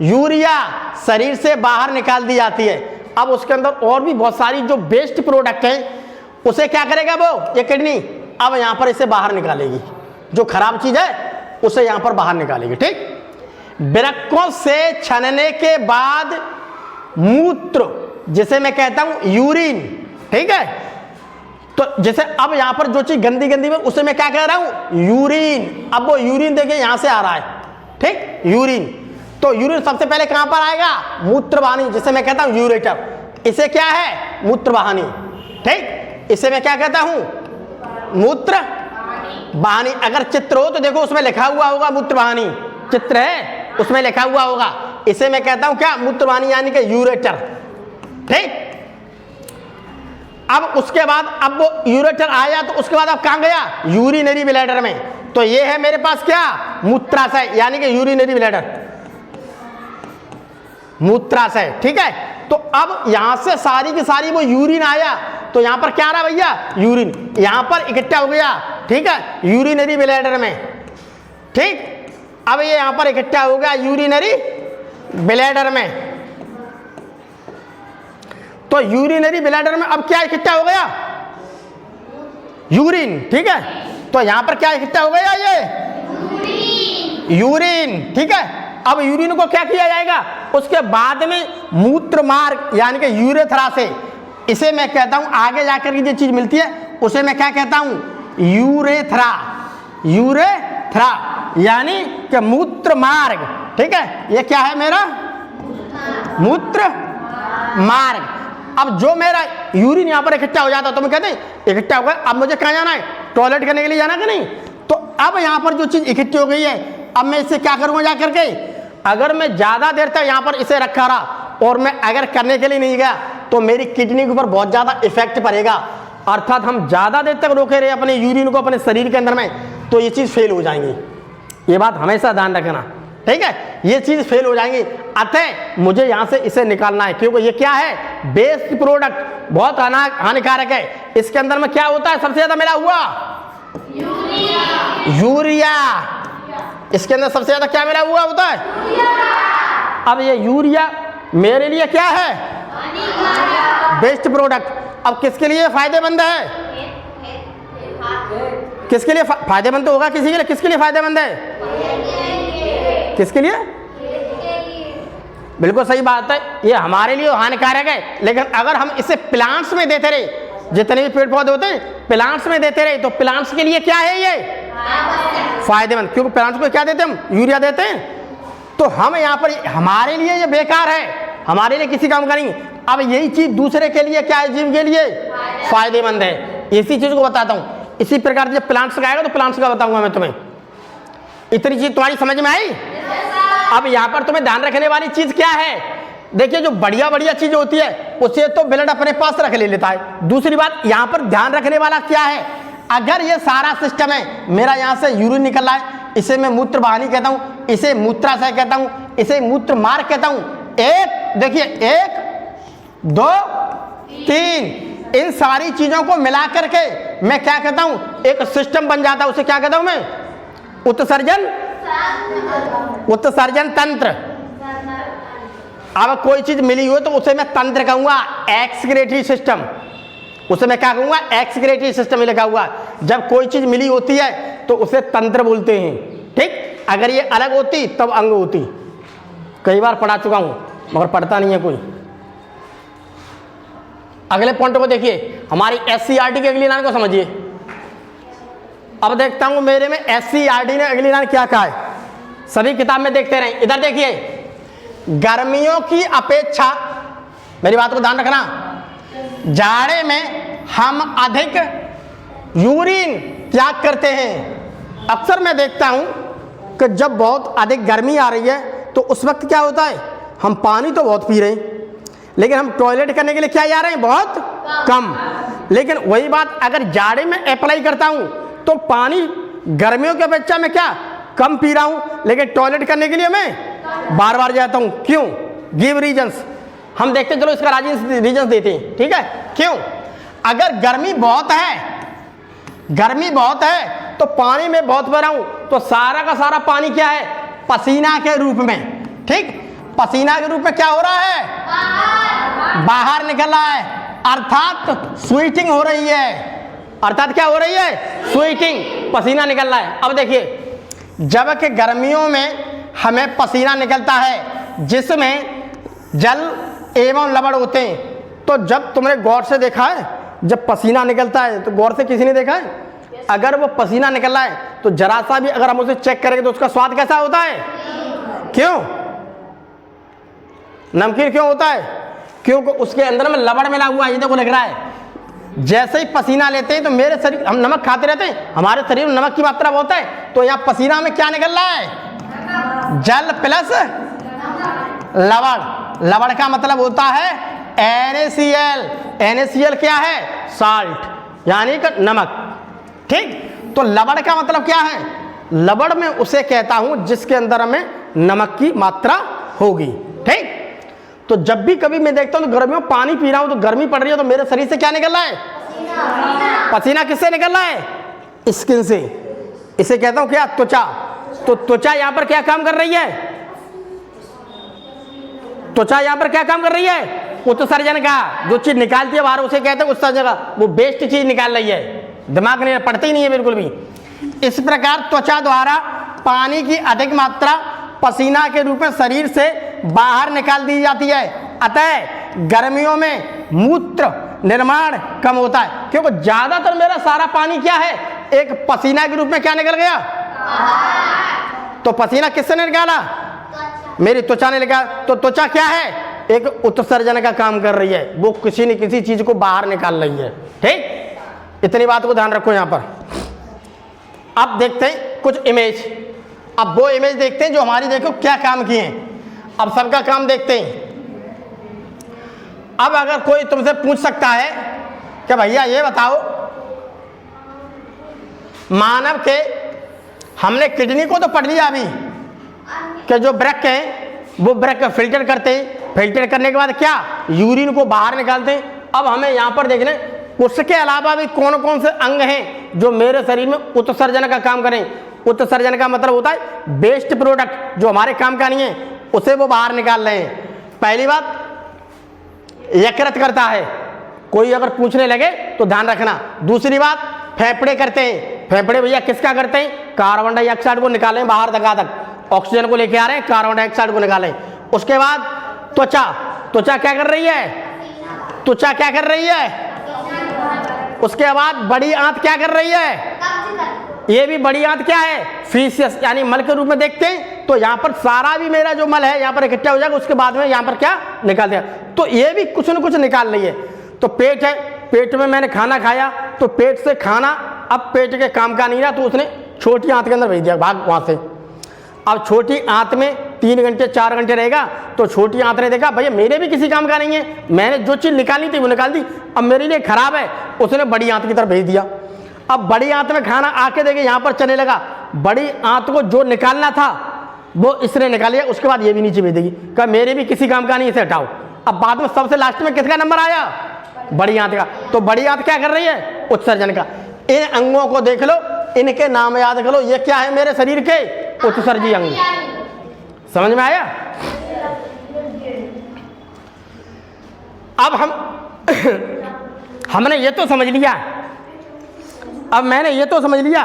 यूरिया शरीर से बाहर निकाल दी जाती है। अब उसके अंदर और भी बहुत सारी जो वेस्ट प्रोडक्ट हैं उसे क्या करेगा वो, ये किडनी अब यहाँ पर इसे बाहर निकालेगी, जो खराब चीज़ है उसे यहाँ पर बाहर निकालेगी। ठीक, वृक्कों से छनने के बाद मूत्र, जिसे मैं कहता हूं यूरिन, ठीक है, तो जैसे अब यहां पर जो चीज गंदी गंदी में उसे मैं क्या कह रहा हूं, यूरिन। अब वो यूरिन देखिए यहां से आ रहा है, ठीक, यूरिन। तो यूरिन सबसे पहले कहां पर आएगा, मूत्रवाहिनी, जिसे मैं कहता हूं यूरेटर। इसे क्या है, मूत्रवाहिनी, ठीक, इसे मैं क्या कहता हूं, मूत्रवाहिनी। अगर चित्र हो तो देखो उसमें लिखा हुआ होगा मूत्रवाहिनी, चित्र है उसमें लिखा हुआ होगा। इसे मैं कहता हूं क्या, मूत्रवाहिनी यानी कि यूरेटर। ठीक, अब उसके बाद अब वो यूरेटर आया तो उसके बाद अब कहां गया, यूरिनरी ब्लैडर में। तो ये है मेरे पास क्या, मूत्राशय यानी कि यूरिनरी ब्लैडर, मूत्राशय। ठीक है, तो अब यहां से सारी की सारी वो यूरिन आया तो यहां पर क्या आ रहा भैया, यूरिन यहां पर इकट्ठा हो गया, ठीक है, यूरिनरी ब्लैडर में। ठीक, अब ये यहां पर इकट्ठा हो गया यूरिनरी ब्लैडर में। तो यूरिनरी ब्लैडर में अब क्या इकट्ठा हो गया, यूरिन। ठीक है, तो यहां पर क्या इकट्ठा हो गया, ये यूरिन। ठीक है, अब यूरिन को क्या किया जाएगा, उसके बाद में मूत्र मार्ग यानी कि यूरेथ्रा से, इसे मैं कहता हूं आगे जाकर की जो चीज मिलती है उसे मैं क्या कहता हूं, यूरेथ्रा, यूरेथ्रा यानी कि मूत्र मार्ग। ठीक है, ये क्या है मेरा, मूत्र मार्ग। अब जो मेरा यूरिन यहाँ पर इकट्ठा हो जाता तो मैं कहते हैं इकट्ठा हो गया, अब मुझे कहाँ जाना है, टॉयलेट करने के लिए जाना कि नहीं। तो अब यहाँ पर जो चीज़ इकट्ठी हो गई है अब मैं इसे क्या करूँगा जा करके, अगर मैं ज़्यादा देर तक यहाँ पर इसे रखा रहा और मैं अगर करने के लिए नहीं गया तो मेरी किडनी के ऊपर बहुत ज़्यादा इफेक्ट पड़ेगा। अर्थात हम ज़्यादा देर तक रोके रहे अपने यूरिन को अपने शरीर के अंदर में तो ये चीज़ फेल हो जाएंगी। ये बात हमेशा ध्यान रखना, ठीक है, ये चीज फेल हो जाएंगी। अतः मुझे यहां से इसे निकालना है क्योंकि ये क्या है, वेस्ट प्रोडक्ट, बहुत हानिकारक है। इसके अंदर में क्या होता है, सबसे ज्यादा मिला हुआ यूरिया। इसके अंदर सबसे ज्यादा क्या मिला हुआ होता है, अब ये यूरिया मेरे लिए क्या है, वेस्ट प्रोडक्ट। अब किसके लिए फायदेमंद है, किसके लिए फायदेमंद तो होगा किसी के लिए, किसके लिए फायदेमंद है, किसके लिए, बिल्कुल सही बात है, ये हमारे लिए हानिकारक है। लेकिन अगर हम इसे प्लांट्स में देते रहे, जितने भी पेड़ पौधे होते हैं प्लांट्स में देते रहे तो प्लांट्स के लिए क्या है ये फायदेमंद, क्योंकि प्लांट्स को क्या देते हैं हम, यूरिया देते हैं। तो हम यहाँ पर हमारे लिए ये बेकार है, हमारे लिए किसी काम का नहीं। अब यही चीज दूसरे के लिए क्या है, जीव के लिए फायदेमंद है। इसी चीज को बताता हूँ। इसी प्रकार जब प्लांट्स का आएगा तो प्लांट्स का बताऊंगा मैं तुम्हें। इतनी चीज तुम्हारी समझ में आई। अब यहाँ पर तुम्हें ध्यान रखने वाली चीज क्या है, देखिए जो बढ़िया बढ़िया चीज होती है उसे तो ब्लड अपने पास रख ले लेता है। दूसरी बात यहाँ पर ध्यान रखने वाला क्या है, अगर ये सारा सिस्टम है, मेरा यहाँ से यूरिन निकल रहा है, इसे मैं मूत्रवाहिनी कहता हूँ, इसे मूत्राशय कहता हूँ, इसे मूत्र मार्ग कहता हूँ। एक देखिए, 1 2 3 इन सारी चीजों को मिला करके मैं क्या कहता हूँ, एक सिस्टम बन जाता है। उसे क्या कहता हूँ मैं, उत्सर्जन तंत्र। अब कोई चीज मिली हो तो उसे मैं तंत्र कहूंगा, एक्सक्रीटरी सिस्टम। उसे मैं क्या कहूंगा, एक्सक्रीटरी सिस्टम लिखा हुआ। जब कोई चीज मिली होती है तो उसे तंत्र बोलते हैं। ठीक, अगर ये अलग होती तब अंग होती। कई बार पढ़ा चुका हूँ मगर पढ़ता नहीं है कोई। अगले पॉइंट को देखिए, हमारी SCERT की अगली लाइन को समझिए। अब देखता हूँ मेरे में SCERT ने अगली लाइन क्या कहा है, सभी किताब में देखते रहें। इधर देखिए, गर्मियों की अपेक्षा, मेरी बात को ध्यान रखना, जाड़े में हम अधिक यूरिन त्याग करते हैं। अक्सर मैं देखता हूं कि जब बहुत अधिक गर्मी आ रही है तो उस वक्त क्या होता है, हम पानी तो बहुत पी रहे हैं लेकिन हम टॉयलेट करने के लिए क्या जा रहे हैं, बहुत कम। लेकिन वही बात अगर जाड़े में अप्लाई करता हूं तो पानी गर्मियों की अपेक्षा में क्या कम पी रहा हूं, लेकिन टॉयलेट करने के लिए मैं बार बार जाता हूं। क्यों? Give reasons. हम देखते चलो इसका रीजंस देते हैं, ठीक है। क्यों? अगर गर्मी बहुत है तो पानी में बहुत भरा हूं तो सारा का सारा पानी क्या है, पसीना के रूप में, ठीक, पसीना के रूप में क्या हो रहा है, बाहर निकल रहा है, अर्थात स्वीटिंग हो रही है। अर्थात क्या हो रही है, स्वीटिंग, पसीना निकल रहा है। अब देखिए, जब कि गर्मियों में हमें पसीना निकलता है जिसमें जल एवं लवण होते हैं, तो जब तुमने गौर से देखा है जब पसीना निकलता है तो गौर से किसी ने देखा है, अगर वो पसीना निकल रहा है तो जरा सा भी अगर हम उसे चेक करेंगे तो उसका स्वाद कैसा होता है, क्यों, नमकीन क्यों होता है, क्योंकि उसके अंदर में लवण मिला हुआ है। ये देखो लग रहा है, जैसे ही पसीना लेते हैं तो मेरे शरीर, हम नमक खाते रहते हैं, हमारे शरीर में नमक की मात्रा बहुत है, तो यहाँ पसीना में क्या निकल रहा है, जल प्लस लवण। लवण का मतलब होता है NaCl। NaCl क्या है, साल्ट, यानी कि नमक, ठीक। तो लवण का मतलब क्या है, लवण में उसे कहता हूं जिसके अंदर में नमक की मात्रा होगी, ठीक। तो जब भी कभी मैं देखता हूं तो गर्मियों में पानी पी रहा हूं तो गर्मी पड़ रही है तो मेरे शरीर से क्या निकल रहा है, पसीना किससे निकल रहा है, स्किन से। इसे कहता हूं क्या, त्वचा। तो त्वचा यहां पर क्या काम कर रही है, त्वचा यहां पर क्या काम कर रही है, उत्सर्जन का, जो चीज निकालती है बाहर उसे कहते हैं उत्सर्जन का, वो बेस्ट चीज निकाल रही है, दिमाग नहीं पड़ती ही नहीं है बिल्कुल भी। इस प्रकार त्वचा द्वारा पानी की अधिक मात्रा पसीना के रूप में शरीर से बाहर निकाल दी जाती है। अतः गर्मियों में मूत्र निर्माण कम होता है, क्योंकि ज्यादातर मेरा सारा पानी क्या है, एक पसीना के रूप में क्या निकल गया, तो पसीना किससे निकाला, मेरी त्वचा ने निकाला। तो त्वचा क्या है, एक उत्सर्जन का काम कर रही है, वो किसी न किसी चीज को बाहर निकाल रही है, ठीक। इतनी बात को ध्यान रखो यहां पर। अब देखते हैं कुछ इमेज, अब वो इमेज देखते हैं जो हमारी देखो क्या काम किए हैं। अब सबका काम देखते हैं। अब अगर कोई तुमसे पूछ सकता है कि भैया ये बताओ, मानव के, हमने किडनी को तो पढ़ लिया अभी कि जो ब्रेक हैं वो ब्रेक फिल्टर करते हैं, फिल्टर करने के बाद क्या, यूरिन को बाहर निकालते हैं। अब हमें यहाँ पर देखने उसके अलावा भी कौन कौन से अंग हैं जो मेरे शरीर में उत्सर्जन का काम करें। उत्सर्जन का मतलब होता है वेस्ट प्रोडक्ट जो हमारे काम का नहीं है उसे वो बाहर निकाल रहे हैं। पहली बात, यकृत करता है, कोई अगर पूछने लगे तो ध्यान रखना। दूसरी बात, फेफड़े करते हैं। फेफड़े भैया किसका करते हैं, कार्बन डाइऑक्साइड को निकालें बाहर तक, ऑक्सीजन को लेके आ रहे हैं, कार्बन डाइऑक्साइड को निकालें। उसके बाद त्वचा, त्वचा क्या कर रही है, त्वचा क्या कर रही है। उसके बाद बड़ी आंत क्या कर रही है, ये भी बड़ी आंत क्या है, फीसियस, यानी मल के रूप में देखते हैं। तो यहाँ पर सारा भी मेरा जो मल है यहाँ पर इकट्ठा हो जाएगा, उसके बाद में यहाँ पर क्या निकाल दिया, तो ये भी कुछ न कुछ निकाल रही है। तो पेट है, पेट में मैंने खाना खाया तो पेट से खाना अब पेट के काम का नहीं रहा तो उसने छोटी आंत के अंदर भेज दिया, भाग वहाँ से। अब छोटी आंत में 3 घंटे 4 घंटे रहेगा तो छोटी आंत ने देखा भैया मेरे भी किसी काम का नहीं है, मैंने जो चीज़ निकालनी थी वो निकाल दी, अब मेरे लिए खराब है, उसने बड़ी आंत की तरफ भेज दिया। अब बड़ी आंत में खाना आके देखे यहाँ पर चलने लगा, बड़ी आंत को जो निकालना था वो इसने निकाल लिया, उसके बाद ये भी नीचे भेज देगी, कहा मेरे भी किसी काम का नहीं, इसे हटाओ। अब बाद में सबसे लास्ट में किसका नंबर आया, बड़ी आंत का। तो बड़ी आंत क्या कर रही है, उत्सर्जन का। इन अंगों को देख लो, इनके नाम याद कर लो, ये क्या है मेरे शरीर के, उत्सर्जी अंग। समझ में आया। अब हमने ये तो समझ लिया, अब मैंने ये तो समझ लिया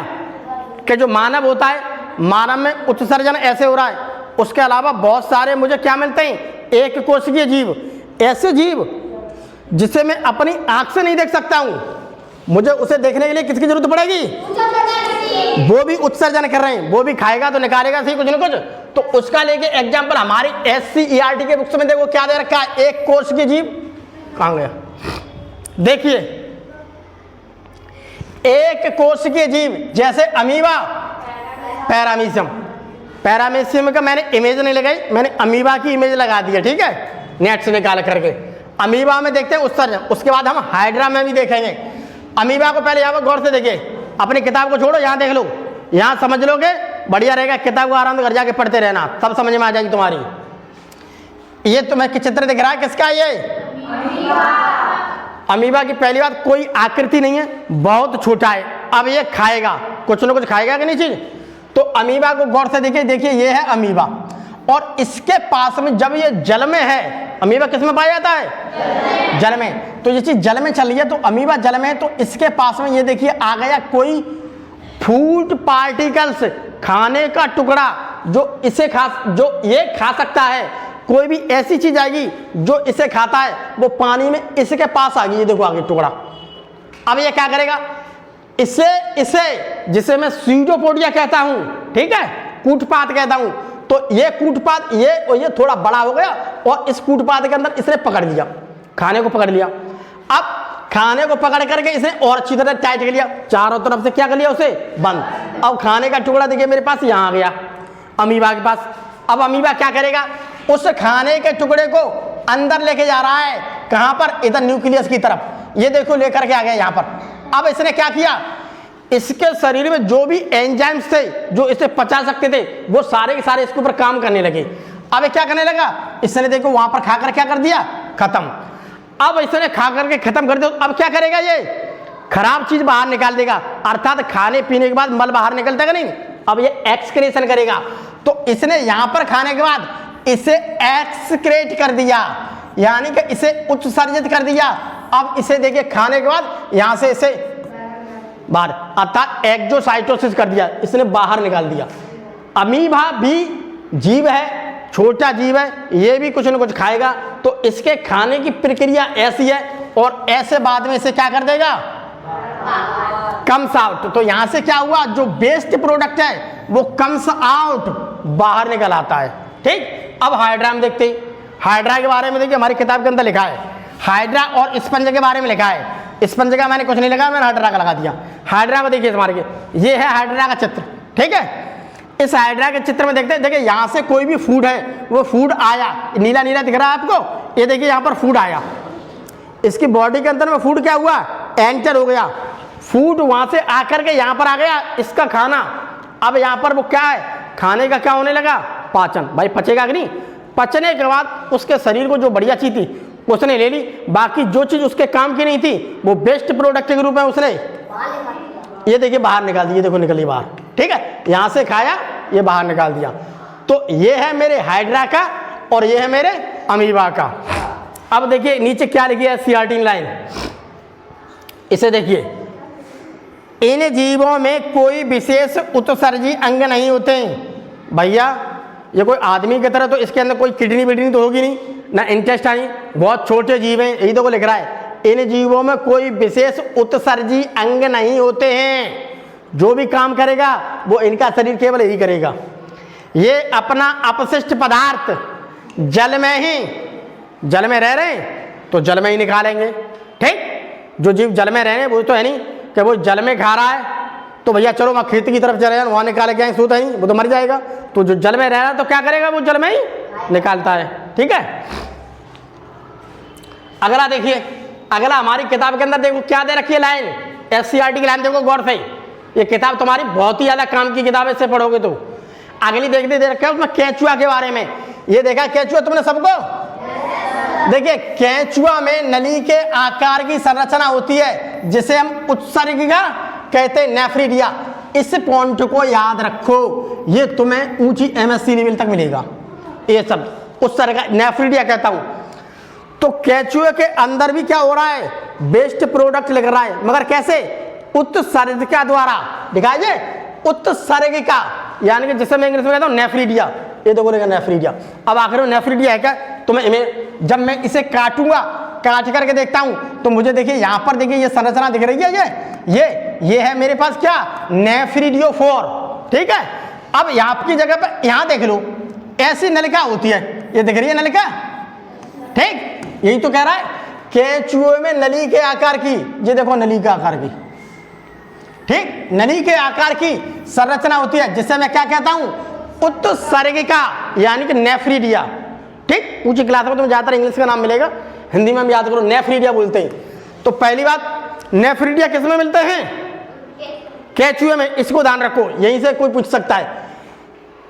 कि जो मानव होता है, मानव में उत्सर्जन ऐसे हो रहा है। उसके अलावा बहुत सारे मुझे क्या मिलते हैं, एक कोशिकीय जीव, ऐसे जीव जिसे मैं अपनी आंख से नहीं देख सकता हूं, मुझे उसे देखने के लिए किसकी जरूरत पड़ेगी, वो भी उत्सर्जन कर रहे हैं, वो भी खाएगा तो निकालेगा सही कुछ न कुछ। तो उसका लेके एग्जाम्पल हमारी SCERT के बुक्स में देखो क्या दे रखा है, एक कोशिकीय जीव। कहां गया, देखिए एक कोशिकीय जीव जैसे अमीबा, पैरामीशियम, पैरामीशियम का मैंने इमेज नहीं लगाई, मैंने अमीबा की इमेज लगा दी है, ठीक है, नेट से निकाल करके। अमीबा में देखते हैं उत्सर्जन, उसके बाद हम हाइड्रा में भी देखेंगे। अमीबा को पहले यहाँ पर गौर से देखिए, अपनी किताब को छोड़ो, यहाँ देख लो, यहाँ समझ लोगे बढ़िया रहेगा, किताब को आराम से घर जाके पढ़ते रहना, सब समझ में आ जाएगी तुम्हारी। ये तुम्हें चित्र दिख रहा है किसका, ये अमीबा की पहली बात कोई आकृति नहीं है, बहुत छोटा है। अब ये खाएगा, कुछ ना कुछ खाएगा कि नहीं चीज, तो अमीबा को गौर से देखिए, देखिए ये है अमीबा, और इसके पास में जब ये जल में है, अमीबा किस में पाया जाता है, जल में, तो ये चीज जल में चल रही है, तो अमीबा जल में है, तो इसके पास में ये देखिए आ गया कोई फूड पार्टिकल्स, खाने का टुकड़ा, जो इसे जो ये खा सकता है, कोई भी ऐसी चीज आएगी जो इसे खाता है, वो पानी में इसके पास आ गई, ये देखो आगे टुकड़ा। अब ये क्या करेगा, इसे जिसे मैं स्यूडोपोडिया कहता हूं, ठीक है, कूटपात कहता हूं, तो ये कूटपात ये थोड़ा बड़ा हो गया, और इस कूटपात के अंदर इसने पकड़ लिया, खाने को पकड़ लिया। अब खाने को पकड़ करके इसने और अच्छी तरह टाइट कर लिया, चारों तरफ से क्या कर लिया, उसे बंद। अब खाने का टुकड़ा देखिए मेरे पास यहां आ गया अमीबा के पास। अब अमीबा क्या करेगा, उस खाने के टुकड़े को अंदर लेके जा रहा है, कहां पर, इधर न्यूक्लियस की तरफ, ये देखो लेकर के आ गया यहां पर। अब इसने क्या किया, इसके शरीर में जो भी एंजाइम्स थे जो इसे पचा सकते थे, वो सारे के सारे इसके ऊपर काम करने लगे। अब ये क्या करने लगा, इसने देखो वहां पर खाकर क्या कर दिया, खत्म। अब इसने खा करके खत्म कर दिया, अब क्या करेगा, ये खराब चीज बाहर निकाल देगा, अर्थात खाने पीने के बाद मल बाहर निकलता है नहीं, अब ये एक्सक्रेशन करेगा। तो इसने यहां पर खाने के बाद इसे एक्सक्रेट कर दिया, यानी कि इसे उत्सर्जित कर दिया। अब इसे देखिए खाने के बाद यहां से इसे बाहर, अर्थात एक्सोसाइटोसिस कर दिया, इसने बाहर निकाल दिया। अमीबा भी जीव है, छोटा जीव है, ये भी कुछ न कुछ खाएगा, तो इसके खाने की प्रक्रिया ऐसी है, और ऐसे बाद में इसे क्या कर देगा, कम्स आउट। तो यहां से क्या हुआ, जो वेस्ट प्रोडक्ट है वो कम्स आउट, बाहर निकल आता है, ठीक। अब हाइड्रा में देखते हैं, हाइड्रा के बारे में देखिए हमारी किताब के अंदर लिखा है, हाइड्रा और स्पंज के बारे में लिखा है। स्पंज का मैंने कुछ नहीं लगा, मैंने हाइड्रा का लगा दिया। हाइड्रा को देखिए हमारे, ये है हाइड्रा का चित्र, ठीक है। इस हाइड्रा के चित्र में देखते हैं, देखिए यहां से कोई भी फूड है, वो फूड आया, नीला नीला दिख रहा है आपको, ये देखिए यहां पर फूड आया, इसकी बॉडी के अंदर में फूड क्या हुआ, एंटर हो गया, फूड वहां से आकर के यहां पर आ गया इसका खाना। अब यहां पर वो क्या है, खाने का क्या होने लगा, पाचन। भाई पचेगा कि नहीं, पचने के बाद उसके शरीर को जो बढ़िया चीज थी उसने ले ली, बाकी जो चीज उसके काम की नहीं थी वो वेस्ट प्रोडक्ट के रूप में उसने ये देखिए बाहर निकाल दिया, देखो निकली बाहर, ठीक है, यहां से खाया, ये बाहर निकाल दिया। तो ये है मेरे हाइड्रा का, और ये है मेरे अमीबा का। अब देखिए नीचे क्या लिखी है, SCERT लाइन, इसे देखिए, इन जीवों में कोई विशेष उत्सर्जी अंग नहीं होते हैं। भैया ये कोई आदमी की तरह, तो इसके अंदर कोई किडनी विडनी तो होगी नहीं, ना इंटेस्टाइन, बहुत छोटे जीव हैं, यही तो लिख रहा है, इन जीवों में कोई विशेष उत्सर्जी अंग नहीं होते हैं, जो भी काम करेगा वो इनका शरीर केवल यही करेगा। ये अपना अपशिष्ट पदार्थ जल में ही, जल में रह रहे हैं तो जल में ही निकालेंगे, ठीक। जो जीव जल में रह रहे हैं वो तो है नहीं कि वो जल में खा रहा है तो भैया चलो वहाँ खेती की तरफ चले जाए, वहाँ निकाल के आए, सूत है नहीं, वो तो मर जाएगा। तो जो जल में रह रहा है तो क्या करेगा, वो जल में ही निकालता है, ठीक है। अगला देखिए, अगला हमारी किताब के अंदर देखो क्या दे रखी है लाइन, SCERT की लाइन देखो गौर से, ये किताब तुम्हारी बहुत ही ज्यादा काम की किताब है, इससे पढ़ोगे तो। अगली देखते दे रखा है उसमें केंचुआ के बारे में, ये देखा केंचुआ तुमने सबको, देखिए केंचुआ में नली के आकार की संरचना होती है जिसे हम उत्सर्गिका कहते हैं, नेफ्रिडिया। इस पॉइंट को याद रखो, ये तुम्हें ऊंची MSc लेवल तक मिलेगा, ये सब उत्सर्ग नेफ्रिडिया कहता हूं। तो केंचुए के अंदर भी क्या हो रहा है, वेस्ट प्रोडक्ट लग रहा है, मगर कैसे, उत्सर्गिका द्वारा। दिखाइए उत्सर्गिका, यानी कि जिसे मैं इंग्लिश में कहता हूं नेफ्रिडिया, ये देखो लेगा नेफ्रीडिया। अब आखिर में नेफ्रीडिया है क्या, तो जब मैं इसे काटूंगा, काट करके देखता हूं तो मुझे देखिए यहाँ पर देखिए ये संरचना दिख रही है, ये है मेरे पास क्या, नेफ्रिडियोफोर। ठीक है, अब यहाँ की जगह पर यहाँ देख लो ऐसी नलिका होती है, ये दिख रही है नलिका। ठीक, यही तो कह रहा है केंचुए में नली के आकार की, ये देखो नली के आकार की, ठीक, नली के आकार की संरचना होती है जिसे मैं क्या कहता हूं, उत्सर्गिका यानी कि नेफ्रीडिया। ठीक, ऊंची क्लास में तुम्हें ज्यादातर इंग्लिश का नाम मिलेगा, हिंदी में हम याद करो नेफ्रीडिया बोलते हैं। तो पहली बात नेफ्रीडिया किस में मिलते हैं, केंचुए में, इसको ध्यान रखो, यहीं से कोई पूछ सकता है।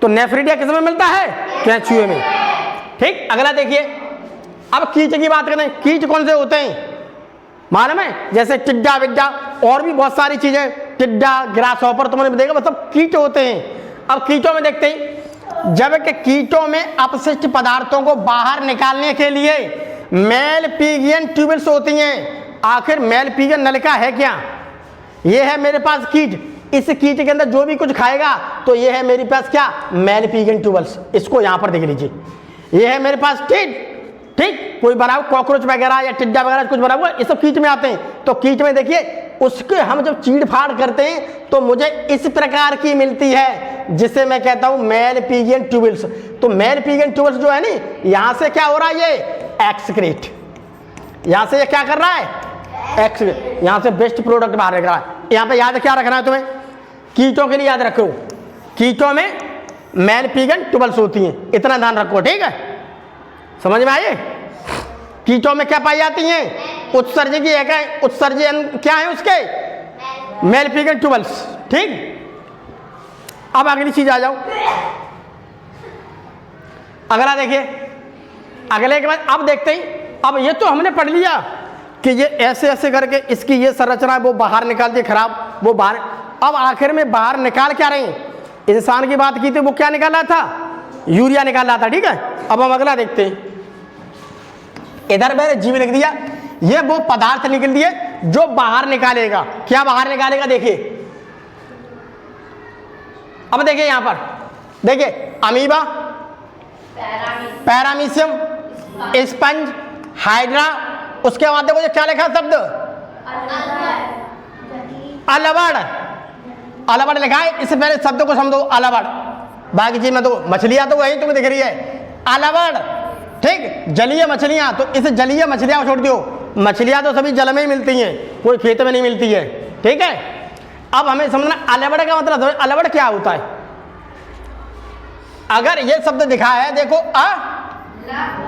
तो नेफ्रीडिया किस में मिलता है, केंचुए में। ठीक, अगला देखिए, अब कीट की बात करें, कीट कौन से होते हैं मालूम है, जैसे टिड्डा विड्डा और भी बहुत सारी चीजें, टिड्डा ग्रासहॉपर तुमने देखा, मतलब कीट होते हैं। अब कीटों में देखते हैं, जब कि कीटों में अपशिष्ट पदार्थों को बाहर निकालने के लिए मेलपिगियन ट्यूबल्स होती हैं। आखिर मेलपिगियन नलिका है क्या, ये है मेरे पास कीट, इस कीट के अंदर जो भी कुछ खाएगा तो ये है मेरे पास क्या, मेलपिगियन ट्यूबल्स। इसको यहां पर देख लीजिए, ये है मेरे पास कीट। ठीक, कोई बना हुआ कॉकरोच वगैरह या टिड्डा वगैरह कुछ बना हुआ, ये सब कीट में आते हैं। तो कीट में देखिए उसके हम जब चीड़ फाड़ करते हैं तो मुझे इस प्रकार की मिलती है जिसे मैं कहता हूं मेलपिगियन ट्यूबल्स। तो मेलपिगियन ट्यूबल्स जो है नी, यहां से क्या हो रहा है, ये एक्सक्रीट, यहां से ये क्या कर रहा है, एक्सक्रीट, यहां से बेस्ट प्रोडक्ट बाहर निकल रहा है। यहां पे याद क्या रखना है तुम्हें, कीटों के लिए याद रखो, कीटों में मेलपिगियन ट्यूबल्स होती हैं, इतना ध्यान रखो। ठीक है, समझ में आइए। कीटों में क्या पाई जाती हैं, उत्सर्जकी है, उत्सर्जन क्या है उसके, मेलपिगियन ट्यूबल्स। ठीक, अब अगली चीज आ जाओ, अगला देखिए, अगले के बाद अब देखते हैं, अब ये तो हमने पढ़ लिया कि ये ऐसे ऐसे करके इसकी ये संरचना वो बाहर निकालती है खराब, वो बाहर। अब आखिर में बाहर निकाल क्या रहे हैं, इंसान की बात की थी, वो क्या निकाल रहा था, यूरिया निकाल रहा था। ठीक है, अब हम अगला देखते हैं, इधर मैंने जीव लिख दिया, ये वो पदार्थ निकल दिए जो बाहर निकालेगा, क्या बाहर निकालेगा, देखिए। अब देखिए यहां पर देखिए, अमीबा, पैरामीशियम, स्पंज, हाइड्रा, उसके बाद देखो क्या लिखा शब्द, अलवड़, अलवड़ लिखा है। इससे पहले शब्द को समझो, अलवड़, बाकी चीज में तो मछलियां तो वही तुम्हें दिख रही है, अलवड़। ठीक, जलीय मछलियां, तो इस जलीय मछलियां को छोड़ दो, मछलियां तो सभी जल में ही मिलती हैं, कोई खेत में नहीं मिलती है। ठीक है, अब हमें समझना अलवड़ का मतलब, अलवड़ क्या होता है। अगर ये शब्द दिखा है देखो,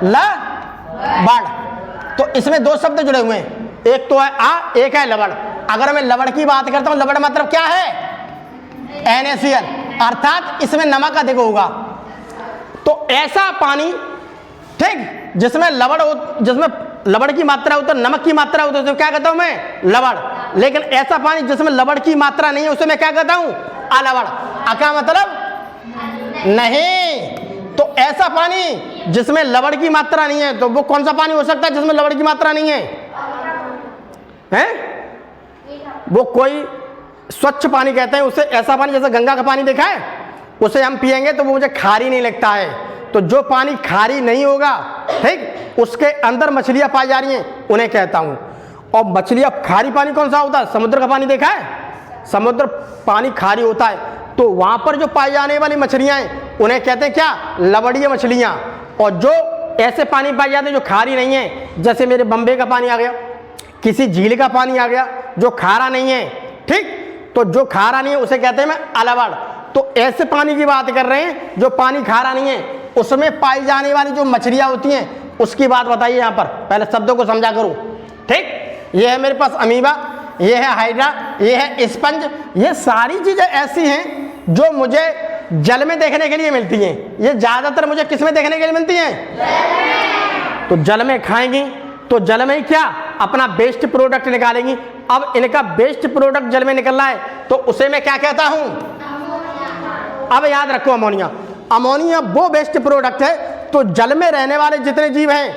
ल बड़, तो इसमें दो शब्द जुड़े हुए हैं, एक तो है आ, एक है लवड़। अगर मैं लवड़ की बात करता हूं, लवड़ मतलब क्या है, NaCl, अर्थात इसमें नमक अधिक होगा। तो ऐसा पानी, ठीक, जिसमें लवड़ हो, जिसमें लवड़ की मात्रा हो तो नमक की मात्रा हो, तो क्या कहता हूं मैं, लवड़। लेकिन ऐसा पानी जिसमें लवड़ की मात्रा नहीं है उसे मैं क्या कहता हूं, अलवड़। क्या मतलब, नहीं, तो ऐसा पानी जिसमें लवड़ की मात्रा नहीं है, तो वो कौन सा पानी हो सकता है जिसमें लवड़ की मात्रा नहीं है, हैं? वो कोई स्वच्छ पानी कहते हैं उसे। ऐसा पानी जैसे गंगा का पानी देखा है, उसे हम पिएंगे तो वो मुझे खारी नहीं लगता है। तो जो पानी खारी नहीं होगा, ठीक, उसके अंदर मछलियां पाई जा रही हैं, उन्हें कहता हूं। और मछलियां, खारी पानी कौन सा होता है, समुद्र का पानी देखा है, समुद्र पानी खारी होता है, तो वहां पर जो पाई जाने वाली मछलियां हैं उन्हें कहते हैं क्या, लवड़ीय मछलियां। और जो ऐसे पानी पाई जाते हैं जो खारी नहीं है, जैसे मेरे बम्बे का पानी आ गया, किसी झील का पानी आ गया जो खारा नहीं है, ठीक, तो जो खारा नहीं है उसे कहते हैं मैं अलवड़। तो ऐसे पानी की बात कर रहे हैं जो पानी खारा नहीं है, उसमें पाई जाने वाली जो मछलियां होती हैं उसकी बात बताइए। यहां पर पहले शब्दों को समझा करो। ठीक, ये है मेरे पास अमीबा, ये है हाइड्रा, ये है स्पंज। ये सारी चीजें ऐसी हैं जो मुझे जल में देखने के लिए मिलती हैं। ये ज्यादातर मुझे किस में देखने के लिए मिलती हैं, तो जल में खाएंगी तो जल में ही क्या, अपना बेस्ट प्रोडक्ट निकालेंगी। अब इनका बेस्ट प्रोडक्ट जल में निकल रहा है तो उसे मैं क्या कहता हूं, अब याद रखो, अमोनिया। अमोनिया वो बेस्ट प्रोडक्ट है तो जल में रहने वाले जितने जीव हैं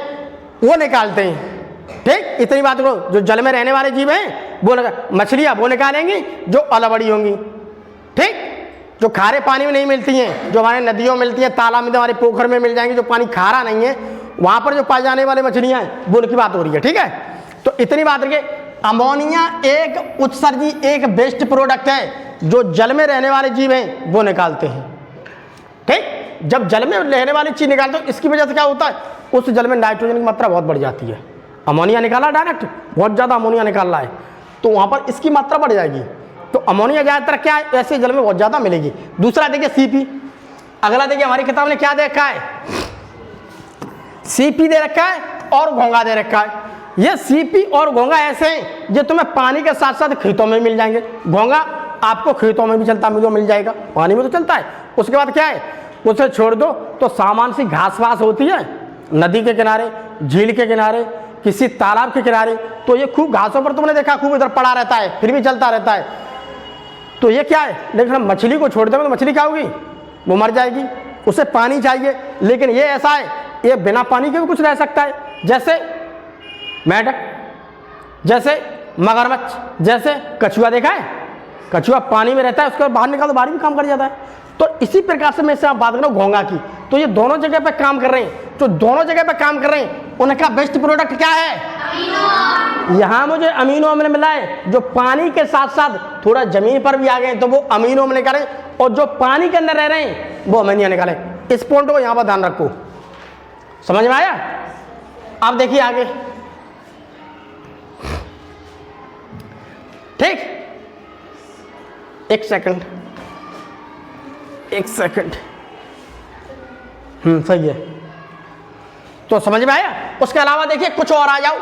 वो निकालते हैं। ठीक, इतनी बात करो, जो जल में रहने वाले जीव हैं वो मछलियां वो निकालेंगी जो अलवड़ी होंगी। ठीक, जो खारे पानी में नहीं मिलती हैं, जो हमारे नदियों में मिलती हैं, तालाब में, हमारे पोखर में मिल जाएंगी, जो पानी खारा नहीं है, वहाँ पर जो पाए जाने वाली मछलियाँ हैं वो उनकी बात हो रही है। ठीक है, तो इतनी बात रखिए, अमोनिया एक उत्सर्जी, एक वेस्ट प्रोडक्ट है जो जल में रहने वाले जीव हैं वो निकालते हैं। ठीक, जब जल में रहने वाली चीज़ निकालते हो, इसकी वजह से क्या होता है, उस जल में नाइट्रोजन की मात्रा बहुत बढ़ जाती है। अमोनिया निकाला डायरेक्ट, बहुत ज़्यादा अमोनिया निकाल रहा है, तो वहाँ पर इसकी मात्रा बढ़ जाएगी। तो अमोनिया ज़्यादातर क्या है, ऐसे जल में बहुत ज़्यादा मिलेगी। दूसरा देखिए सीपी, अगला देखिए हमारी किताब ने क्या दे रखा है, सीपी दे रखा है और घोंगा दे रखा है। ये सीपी और घोंगा ऐसे हैं जो तुम्हें पानी के साथ साथ खेतों में मिल जाएंगे। घोंगा आपको खेतों में भी चलता मिल जाएगा, पानी में तो चलता है। उसके बाद क्या है, उसे छोड़ दो तो सामान सी घास वास होती है नदी के किनारे, झील के किनारे, किसी तालाब के किनारे, तो ये खूब घासों पर तुमने देखा खूब इधर पड़ा रहता है, फिर भी चलता रहता है। तो ये क्या है, लेकिन हम मछली को छोड़ देंगे तो मछली क्या होगी, वो मर जाएगी, उसे पानी चाहिए। लेकिन ये ऐसा है, ये बिना पानी के भी कुछ रह सकता है, जैसे मेंढक, जैसे मगरमच्छ, जैसे कछुआ। देखा है, कछुआ पानी में रहता है, उसके बाद बाहर निकाल तो बाहर भी काम कर जाता है। तो इसी प्रकार से मैं इससे आप बात कर रहा हूँ घोंगा की। तो ये दोनों जगह पे काम कर रहे हैं, जो दोनों जगह पे काम कर रहे हैं उनका बेस्ट प्रोडक्ट क्या है, यहाँ मुझे अमीनो अम्ल मिला है। जो पानी के साथ साथ थोड़ा जमीन पर भी आ गए तो वो अमीनो अम्ल निकालें, और जो पानी के अंदर रह रहे हैं वो अमीनिया निकालें। इस पॉइंट को यहाँ पर ध्यान रखो, समझ में आया। आप देखिए आगे, ठीक, एक सेकंड, सही है, तो समझ में आया। उसके अलावा देखिए कुछ और आ जाओ,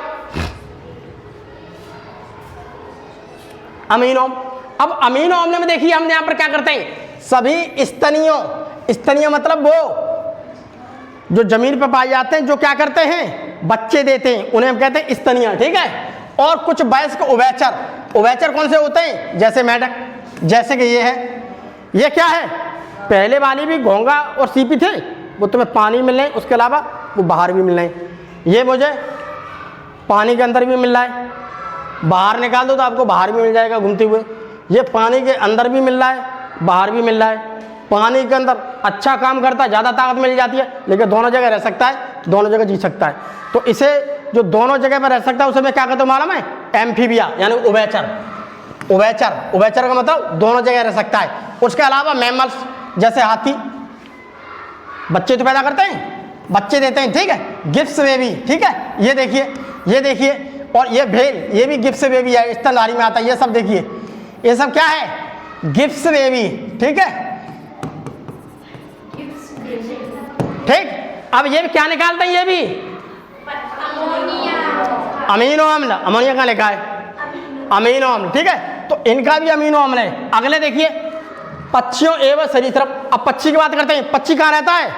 अमीनो। अब अमीनो अम्ल में देखिए हम यहां पर क्या करते हैं, सभी स्तनियों मतलब वो जो जमीन पर पाए जाते हैं, जो क्या करते हैं, बच्चे देते हैं, उन्हें हम कहते हैं स्तनियां। ठीक है, और कुछ वयस्क उभयचर कौन से होते हैं, जैसे मेंढक, जैसे कि ये है, ये क्या है, पहले वाली भी घोंगा और सीपी थे, वो तुम्हें पानी मिल रहे हैं, उसके अलावा वो बाहर भी मिल रहे हैं। ये मुझे पानी के अंदर भी मिल रहा है, बाहर निकाल दो तो आपको बाहर भी मिल जाएगा घूमते हुए। ये पानी के अंदर भी मिल रहा है, बाहर भी मिल रहा है। पानी के अंदर अच्छा काम करता है, ज़्यादा ताकत मिल जाती है, लेकिन दोनों जगह रह सकता है, दोनों जगह जी सकता है। तो इसे जो दोनों जगह पर रह सकता है उसे मैं क्या कहता हूँ मालूम है, एम्फीबिया, यानी उभयचर का मतलब दोनों जगह रह सकता है। उसके अलावा मैमल्स, जैसे हाथी, बच्चे तो पैदा करते हैं, बच्चे देते हैं। ठीक है, गिफ्ट्स बेबी, ठीक है, ये देखिए, और ये भेल, ये भी गिफ्ट्स बेबी है, स्तनधारी में आता है। ये सब देखिए, ये सब क्या है, गिफ्ट्स बेबी। ठीक है, ठीक। अब ये भी क्या निकालते हैं, ये भी अमीनो अम्ल, अमोनिया का लिखा है अमीनो अम्ल। ठीक है, तो इनका भी अमीनो अम्ल है। अगले देखिए, पक्षियों एवं सरीसृप। अब पक्षी की बात करते हैं, पक्षी कहाँ रहता है,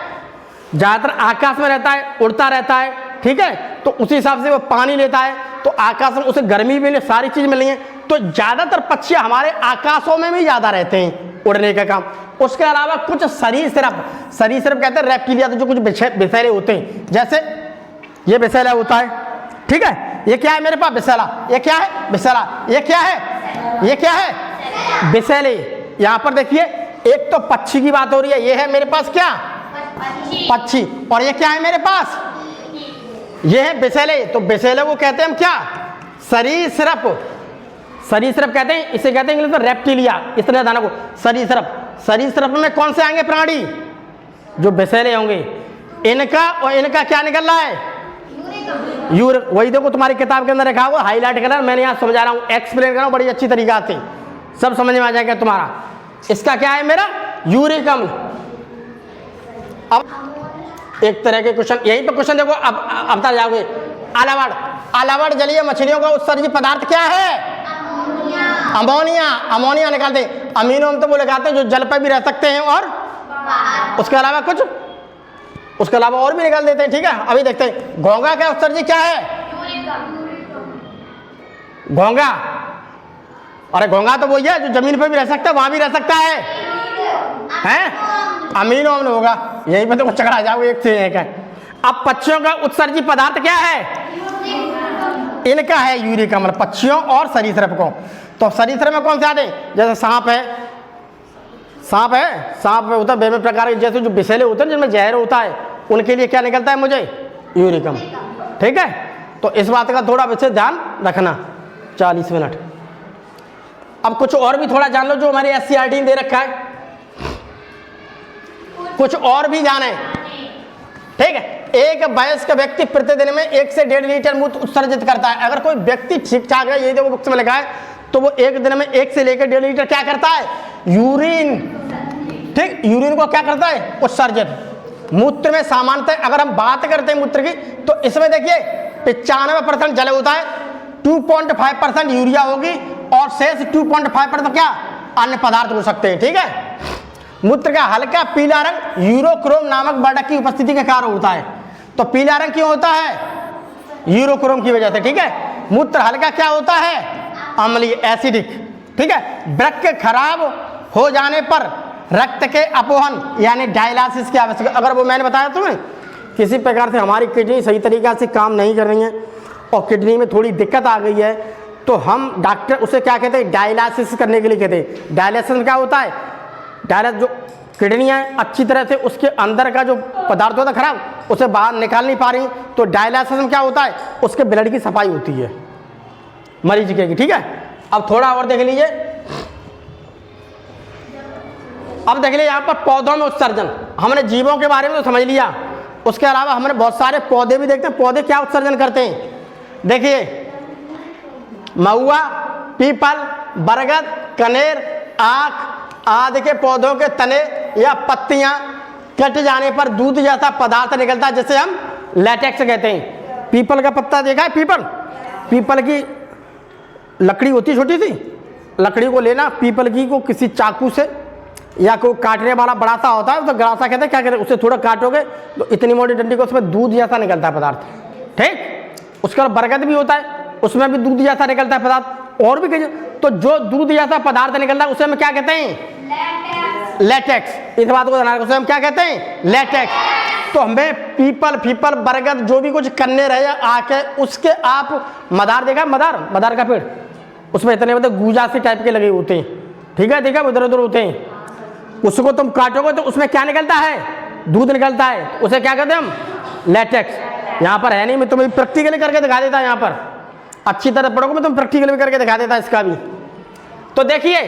ज़्यादातर आकाश में रहता है, उड़ता रहता है। ठीक है, तो उसी हिसाब से वो पानी लेता है, तो आकाश में उसे गर्मी भी मिले, सारी चीज़ मिल रही है। तो ज़्यादातर पक्षी हमारे आकाशों में भी ज़्यादा रहते हैं, उड़ने का काम। उसके अलावा कुछ सरीसृप कहते हैं रेप्टिलिया, तो जो कुछ विषैले होते हैं, जैसे ये विषैला होता है। ठीक है, ये क्या है मेरे पास, विषैला। ये क्या है, विषैला। ये क्या है, विषैले। यहाँ पर देखिए, एक तो पक्षी की बात हो रही है, ये है मेरे पास क्या, पक्षी, और ये क्या है मेरे पास, ये है विषैले। तो विषैले को कहते हैं हम क्या, सरीसृप कहते हैं, इसे कहते हैं इंग्लिश में रेप्टिलिया। इतने दानों को सरीसृप में कौन से आएंगे प्राणी, जो विषैले होंगे। इनका क्या निकल रहा है, यूरिक। वही देखो तुम्हारी किताब के अंदर रखा हुआ हाईलाइट कलर, मैंने यहाँ समझा रहा हूँ, एक्सप्लेन कर रहा हूँ बड़ी अच्छी तरीका से, सब समझ में आ जाएगा तुम्हारा। इसका क्या है मेरा, यूरिक अम्ल। अब एक तरह के क्वेश्चन, यहीं पर क्वेश्चन देखो, अब तक जाओगे। अलावड़ जलीय मछलियों का उत्सर्जी पदार्थ क्या है, अमोनिया निकालते हैं। अमीनो अम्ल तो वो लगाते हैं जो जल पर भी रह सकते हैं, और उसके अलावा कुछ, उसके अलावा और भी निकाल देते हैं। ठीक है, अभी देखते हैं घोंगा का उत्सर्जी क्या है, घोंगा। अरे घोंगा तो वही है जो जमीन पर भी रह सकता है, वहां भी रह सकता है? अमीनो अम्ल होगा, यहीं पे तो चकरा जाओगे एक से एक है। अब पक्षियों का उत्सर्जी पदार्थ क्या है, इनका है यूरिक अम्ल, पक्षियों और सरीसृप को। तो सरीसृप में कौन से आते हैं, जैसे सांप है, सांप है, सांप में होता है विभिन्न प्रकार के, जैसे जो विषैले होते हैं जिनमें जहर होता है, उनके लिए क्या निकलता है मुझे? यूरिकम। ठीक है, तो इस बात का थोड़ा विशेष ध्यान रखना। 40 मिनट। अब कुछ और भी थोड़ा जान लो जो हमारे SCERT ने दे रखा है, कुछ और भी जाने। ठीक है, एक वयस्क व्यक्ति प्रतिदिन में 1 से 1.5 लीटर मूत्र उत्सर्जित करता है। अगर कोई व्यक्ति ठीक ठाक है, ये देखो बुक्स में लिखा है, तो वो एक दिन में 1 से लेकर 1.5 लीटर क्या करता है? यूरिन। ठीक, यूरिन को क्या करता है? उत्सर्जित। मूत्र में सामान्यतः अगर हम बात करते हैं मूत्र की, तो इसमें देखिए 95% जल होता है, 2.5% यूरिया होगी और शेष 2.5% क्या? अन्य पदार्थ हो सकते हैं। ठीक है, मूत्र का हल्का पीला रंग यूरोक्रोम नामक वर्णक की उपस्थिति के कारण होता है। तो पीला रंग क्यों होता है? यूरोक्रोम की वजह से। ठीक है, मूत्र हल्का क्या होता है? अम्लीय, एसिडिक। ठीक है, वृक्क खराब हो जाने पर रक्त के अपोहन यानी डायलिसिस की आवश्यकता। अगर वो मैंने बताया तुम्हें किसी प्रकार से हमारी किडनी सही तरीका से काम नहीं कर रही है और किडनी में थोड़ी दिक्कत आ गई है, तो हम डॉक्टर उसे क्या कहते हैं? डायलिसिस करने के लिए कहते हैं। डायलिसिस में क्या होता है? डायलिसिस जो किडनी है अच्छी तरह से उसके अंदर का जो पदार्थ होता है खराब, उसे बाहर निकाल नहीं पा रही, तो डायलिसिस में क्या होता है? उसके ब्लड की सफाई होती है मरीज की। ठीक है, अब थोड़ा और देख लीजिए। अब देख लीजिए यहाँ पर पौधों में उत्सर्जन। हमने जीवों के बारे में तो समझ लिया, उसके अलावा हमने बहुत सारे पौधे भी देखते हैं, पौधे क्या उत्सर्जन करते हैं। देखिए, महुआ, पीपल, बरगद, कनेर, आक आदि के पौधों के तने या पत्तियां कट जाने पर दूध जैसा पदार्थ निकलता है, जिसे हम लैटेक्स कहते हैं। पीपल का पत्ता देखा है? पीपल की लकड़ी होती है छोटी सी, लकड़ी को लेना, पीपल की को किसी चाकू से या कोई काटने वाला बड़ा सा होता है, तो गड़ासा कहते हैं, क्या कहते हैं, उससे थोड़ा काटोगे तो इतनी मोटी डंडी को उसमें दूध जैसा निकलता है पदार्थ। ठीक, उसका बरगद भी होता है, उसमें भी दूध जैसा निकलता है पदार्थ, और भी कई। तो जो दूध जैसा पदार्थ निकलता है उसे हम क्या कहते हैं? लैटेक्स। इस बात को ध्यान रखो, उसे हम क्या कहते हैं? लैटेक्स। तो हमें पीपल, बरगद, जो भी कुछ कन्ने रहे आके उसके आप मदार देखा? मदार का पेड़, उसमें इतने मतलब गूजा से टाइप के लगे होते हैं। ठीक है, देखा उधर उधर होते हैं, उसको तुम काटोगे तो उसमें क्या निकलता है? दूध निकलता है, उसे क्या कहते हैं हम? लैटेक्स। यहाँ पर है नहीं, मैं तुम्हें प्रैक्टिकली करके दिखा देता, यहाँ पर अच्छी तरह पढ़ोगे, मैं तुम प्रैक्टिकली करके दिखा देता इसका भी। तो देखिए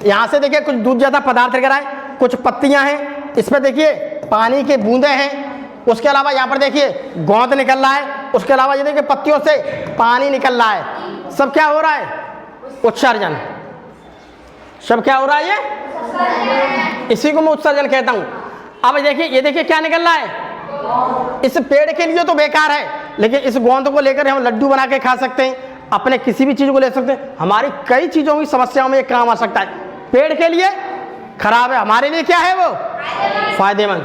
यहाँ से देखिए कुछ दूध जैसा पदार्थ निकल रहा है, कुछ पत्तियां हैं, इसमें देखिए पानी के बूंदे हैं, उसके अलावा यहाँ पर देखिए गोंद निकल रहा है, उसके अलावा ये देखिए पत्तियों से पानी निकल रहा है। सब क्या हो रहा है? उत्सर्जन। सब क्या हो रहा है? ये इसी को मैं उत्सर्जन कहता हूँ। अब देखिए, ये देखिए क्या निकल रहा है। इस पेड़ के लिए तो बेकार है, लेकिन इस गोंद को लेकर हम लड्डू बना के खा सकते हैं, अपने किसी भी चीज को ले सकते हैं, हमारी कई चीजों की समस्याओं में ये काम आ सकता है। पेड़ के लिए खराब है, हमारे लिए क्या है? वो फायदेमंद।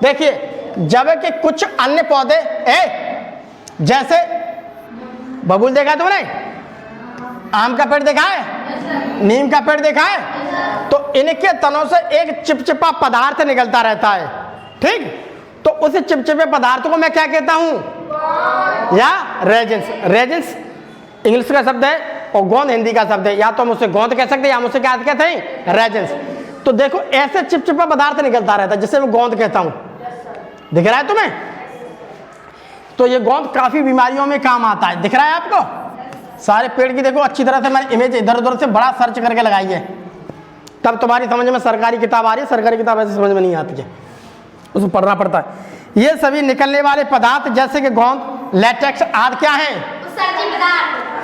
देखिए, जबकि कुछ अन्य पौधे जैसे बबूल देखा है तुमने? आम का पेड़ देखा है? नीम का पेड़ देखा है? तो इनके तनों से एक चिपचिपा पदार्थ निकलता रहता है। ठीक, तो उस चिपचिपे पदार्थ को मैं क्या कहता हूं? या रेजिन्स। रेजिन्स इंग्लिश का शब्द है और गोंद हिंदी का शब्द है। या तो हम उसे गोंद कह सकते हैं या हम उसे क्या कहते हैं? रेजिन्स। तो देखो ऐसे चिपचिपा पदार्थ निकलता रहता है जिसे मैं गोंद कहता हूं। दिख रहा है तुम्हें? तो ये गोंद काफी बीमारियों में काम आता है। दिख रहा है आपको? सारे पेड़ की देखो अच्छी तरह से मैंने इमेज इधर उधर से बड़ा सर्च करके लगाई है, तब तुम्हारी समझ में सरकारी किताब आ रही है। सरकारी किताब ऐसे समझ में नहीं आती है, उसको पढ़ना पड़ता है। ये सभी निकलने वाले पदार्थ जैसे कि गोंद, लैटेक्स आदि क्या हैं?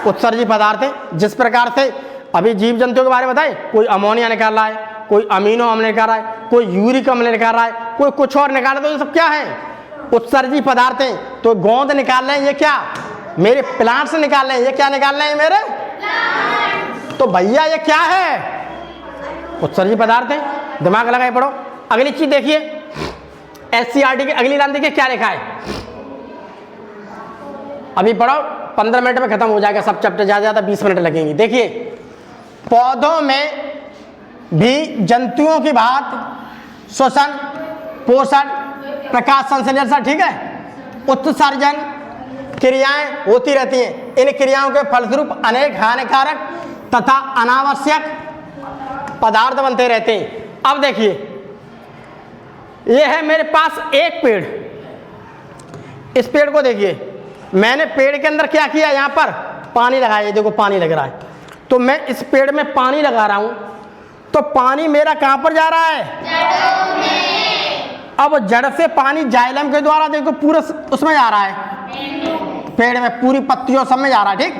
उत्सर्जी पदार्थ है। जिस प्रकार से अभी जीव जंतुओं के बारे में बताए, कोई अमोनिया निकाल रहा है, कोई अमीनो अम्ल निकाल रहा है, कोई यूरिक अम्ल निकाल रहा है, कोई कुछ और निकाल रहा है, तो ये सब क्या है? उत्सर्जी पदार्थ हैं। तो गोंद निकाल रहे हैं, ये क्या? मेरे प्लांट से निकाल रहे हैं। ये क्या निकाल रहे हैं? मेरे प्लांट। तो भैया ये क्या है? उत्सर्जी पदार्थ है। दिमाग लगाए पढ़ो। अगली चीज देखिए, SCERT की अगली लाइन देखिए क्या लिखा है। अभी पढ़ो, 15 मिनट में खत्म हो जाएगा सब चैप्टर, ज्यादा 20 मिनट लगेंगे। देखिए, पौधों में भी जंतुओं की भांति श्वसन, पोषण, प्रकाश संश्लेषण, ठीक है, उत्सर्जन क्रियाएं होती रहती हैं। इन क्रियाओं के फलस्वरूप अनेक हानिकारक तथा अनावश्यक पदार्थ बनते रहते हैं। अब देखिए, ये है मेरे पास एक पेड़, इस पेड़ को देखिए, मैंने पेड़ के अंदर क्या किया, यहाँ पर पानी लगाया, देखो पानी लग रहा है, तो मैं इस पेड़ में पानी लगा रहा हूं, तो पानी मेरा कहां पर जा रहा है, जड़ों में। अब जड़ से पानी जाइलम के द्वारा देखो पूरा उसमें जा रहा है, पेड़ में पूरी पत्तियों सब में जा रहा है, ठीक।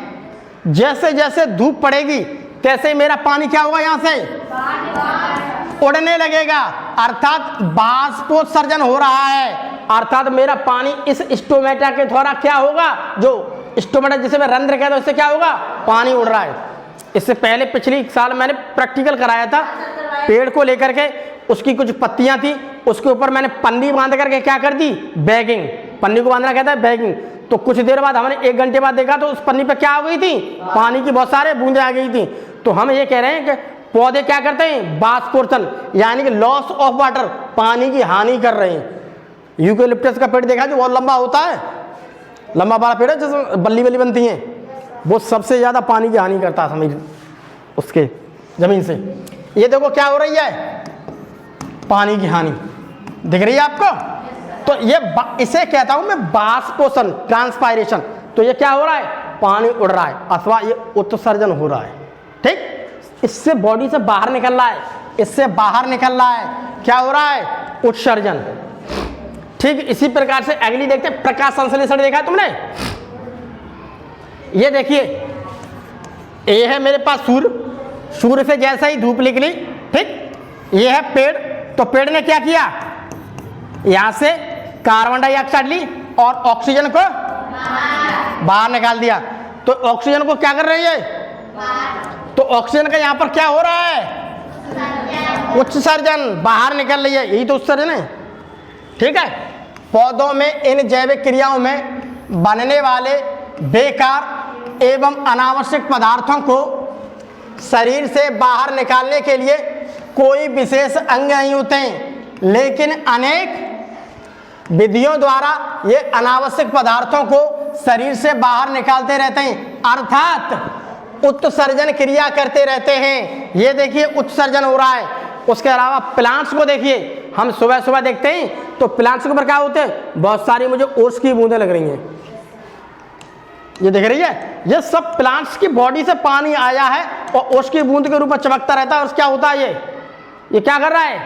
जैसे जैसे धूप पड़ेगी तैसे ही मेरा पानी क्या होगा, यहां से उड़ने लगेगा, अर्थात बाष्पोत्सर्जन हो रहा है, अर्थात मेरा पानी इस स्टोमेटा के द्वारा क्या होगा, जो स्टोमेटा जिसे मैं रंध्र कहता हूं, इससे क्या होगा, पानी उड़ रहा है। इससे पहले पिछली साल मैंने प्रैक्टिकल कराया था, पेड़ को लेकर के उसकी कुछ पत्तियां थी, उसके ऊपर मैंने पन्नी बांध करके क्या कर दी, बैगिंग, पन्नी को बांधना कहता है बैगिंग। तो कुछ देर बाद हमने 1 घंटे बाद देखा तो उस पन्नी पे क्या हो गई थी, पानी की बहुत सारे बूंदें आ गई थी। तो हम ये कह रहे हैं कि पौधे क्या करते हैं, बाष्पोत्सर्जन यानी कि लॉस ऑफ वाटर, पानी की हानि कर रहे हैं। यूकेलिप्टस का पेड़ देखा जो बहुत लंबा होता है, लंबा बड़ा पेड़ है जिसमें बल्ली बल्ली बनती हैं, वो सबसे ज्यादा पानी की हानि करता है समझ उसके जमीन से। ये देखो क्या हो रही है, पानी की हानि दिख रही है आपको, तो ये इसे कहता हूं मैं बाष्पोत्सर्जन, ट्रांसपायरेशन। तो ये क्या हो रहा है, पानी उड़ रहा है अथवा ये उत्सर्जन हो रहा है, ठीक। इससे बॉडी से बाहर निकल रहा है, इससे बाहर निकल रहा है, क्या हो रहा है, उत्सर्जन, ठीक। इसी प्रकार से अगली देखते हैं, प्रकाश संश्लेषण देखा है तुमने, ये देखिए, ये है मेरे पास सूर्य, सूर्य से जैसे ही धूप निकली, ठीक, ये है पेड़, तो पेड़ ने क्या किया, यहां से कार्बन डाइऑक्साइड ली और ऑक्सीजन को बाहर निकाल दिया। तो ऑक्सीजन को क्या कर रही है, तो ऑक्सीजन का यहां पर क्या हो रहा है, उत्सर्जन, बाहर निकल रही है, यही तो उत्सर्जन है, ठीक है। पौधों में इन जैविक क्रियाओं में बनने वाले बेकार एवं अनावश्यक पदार्थों को शरीर से बाहर निकालने के लिए कोई विशेष अंग नहीं होते हैं, लेकिन अनेक विधियों द्वारा ये अनावश्यक पदार्थों को शरीर से बाहर निकालते रहते हैं, अर्थात उत्सर्जन क्रिया करते रहते हैं। ये देखिए उत्सर्जन हो रहा है। उसके अलावा प्लांट्स को देखिए, हम सुबह सुबह देखते हैं तो प्लांट्स के ऊपर क्या होते हैं, बहुत सारी मुझे ओस की बूंदें लग रही हैं, ये देख रही है, ये सब प्लांट्स की बॉडी से पानी आया है और ओस की बूंद के रूप में चमकता रहता है। और क्या होता है, ये क्या कर रहा है,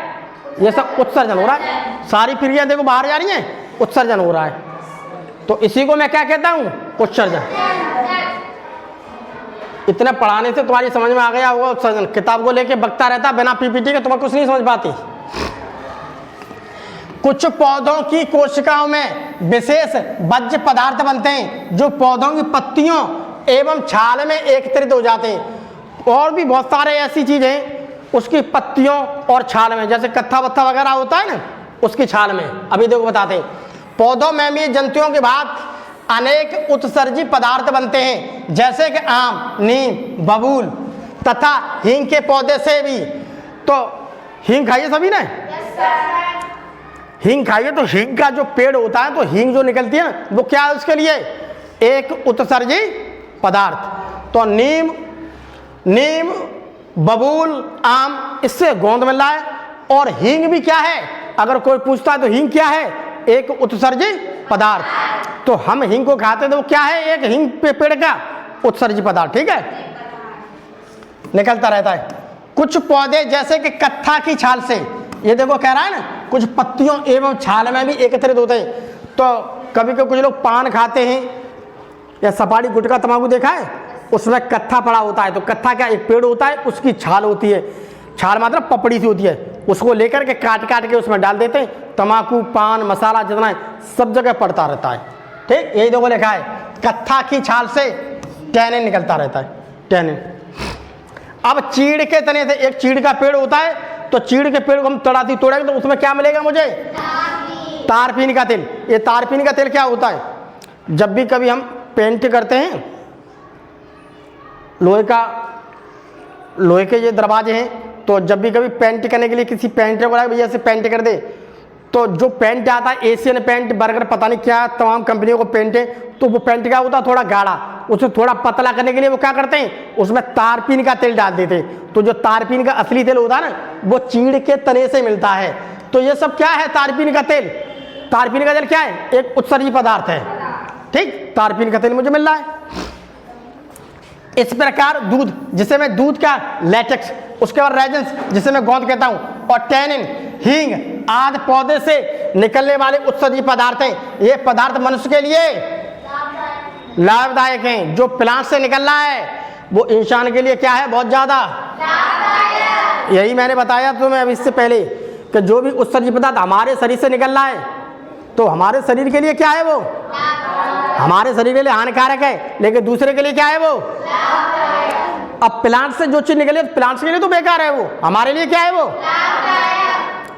ये सब उत्सर्जन हो रहा है, सारी क्रिया देखो बाहर जा रही हैं, उत्सर्जन हो रहा है। तो इसी को मैं क्या कहता हूं, उत्सर्जन। इतने पढ़ाने से तुम्हारी समझ में आ गया होगा उत्सर्जन। किताब को लेके बकता रहता बिना पीपीटी के, तुम्हें कुछ नहीं समझ पाती। कुछ पौधों की कोशिकाओं में विशेष बज्र पदार्थ बनते हैं जो पौधों की पत्तियों एवं छाल में एकत्रित हो जाते हैं। और भी बहुत सारे ऐसी चीजें उसकी पत्तियों और छाल में, जैसे कत्था वत्था वगैरह होता है ना, उसकी छाल में। अभी देखो बताते हैं, पौधों में भी जंतुओं के बाद अनेक उत्सर्जी पदार्थ बनते हैं, जैसे कि आम, नीम, बबूल तथा हींग के पौधे से भी। तो हींग खाइए सभी ने, हींग खाइए। तो हींग का जो पेड़ होता है, तो हींग जो निकलती है वो क्या है उसके लिए, एक उत्सर्जी पदार्थ। तो नीम, बबूल, आम, इससे गोंद मिल रहा है। और हींग भी क्या है, अगर कोई पूछता है तो हींग क्या है, एक उत्सर्जी पदार्थ। तो हम हींग को खाते तो वो क्या है, एक हींग पेड़ का उत्सर्जी पदार्थ, ठीक है, निकलता रहता है। कुछ पौधे जैसे कि कत्था की छाल से, ये देखो कह रहा है ना, कुछ पत्तियों एवं छाल में भी एकत्रित होते हैं। तो कभी कभी कुछ लोग पान खाते हैं या सपाटी गुटखा तंबाकू देखा है, उसमें कत्था पड़ा होता है। तो कत्था क्या, एक पेड़ होता है, उसकी छाल होती है, छाल मतलब पपड़ी सी होती है, उसको लेकर के काट के उसमें डाल देते हैं। तंबाकू, पान, मसाला जितना है सब जगह पड़ता रहता है, ठीक। यही देखो लिखा है, कत्था की छाल से टैनिन निकलता रहता है, टैनिन। अब चीड़ के तने से, एक चीड़ का पेड़ होता है, तो चीड़ के पेड़ को हम तोड़ेंगे तो उसमें क्या मिलेगा मुझे, तारपीन का तेल। ये तारपीन का तेल क्या होता है, जब भी कभी हम पेंट करते हैं, लोहे के ये दरवाजे हैं, तो जब भी कभी पेंट करने के लिए किसी पेंटर को भैया से पेंट कर दे, तो जो पेंट आता है एशियन पेंट, बर्गर, पता नहीं क्या तमाम कंपनियों को पेंट है, तो वो पेंट क्या होता है थोड़ा गाढ़ा, उसे थोड़ा पतला करने के लिए वो क्या करते हैं, उसमें तारपीन का तेल डाल देते हैं। तो जो तारपीन का असली तेल होता है ना, वो चीड़ के तने से मिलता है। तो ये सब क्या है, तारपीन का तेल। तारपीन का तेल क्या है, एक उत्सर्जी पदार्थ है, ठीक। तारपीन का तेल मुझे मिल रहा है। इस प्रकार दूध, जिसे मैं दूध क्या, लैटेक्स, उसके बाद रेजेंस, जिसे मैं गोंद कहता हूं, और टैनिन, हींग आदि पौधे से निकलने वाले उत्सर्जी पदार्थ हैं। ये पदार्थ मनुष्य के लिए लाभदायक हैं। जो प्लांट से निकल रहा है वो इंसान के लिए क्या है, बहुत ज्यादा लाभदायक। यही मैंने बताया तुम्हें अब इससे पहले कि जो भी उत्सर्जी पदार्थ हमारे शरीर से निकल रहा है तो हमारे शरीर के लिए क्या है, वो हमारे शरीर के लिए हानिकारक है, लेकिन दूसरे के लिए क्या है, वो अब प्लांट से जो चीज निकले प्लांट के लिए तो बेकार है, वो हमारे लिए क्या है, वो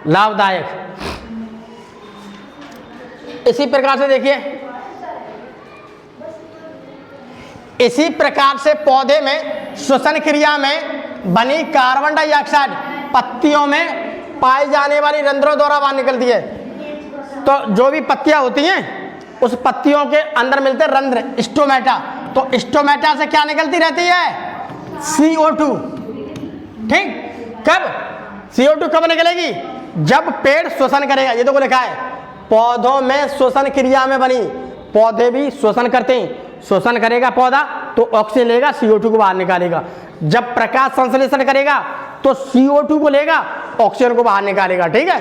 लाभदायक। इसी प्रकार से देखिए, इसी प्रकार से पौधे में श्वसन क्रिया में बनी कार्बन डाइऑक्साइड पत्तियों में पाई जाने वाली रंध्रों द्वारा बाहर निकलती है। तो जो भी पत्तियां होती हैं उस पत्तियों के अंदर मिलते हैं रंध्र, स्टोमेटा। तो स्टोमेटा से क्या निकलती रहती है, CO2, ठीक। कब CO2 कब निकलेगी, जब पेड़ श्वसन करेगा। ये तो लिखा है पौधों में श्वसन क्रिया में बनी, पौधे भी श्वसन करते हैं। श्वसन करेगा पौधा तो ऑक्सीजन लेगा, CO2 को बाहर निकालेगा। जब प्रकाश संश्लेषण करेगा तो CO2 को लेगा, ऑक्सीजन को बाहर निकालेगा, ठीक है।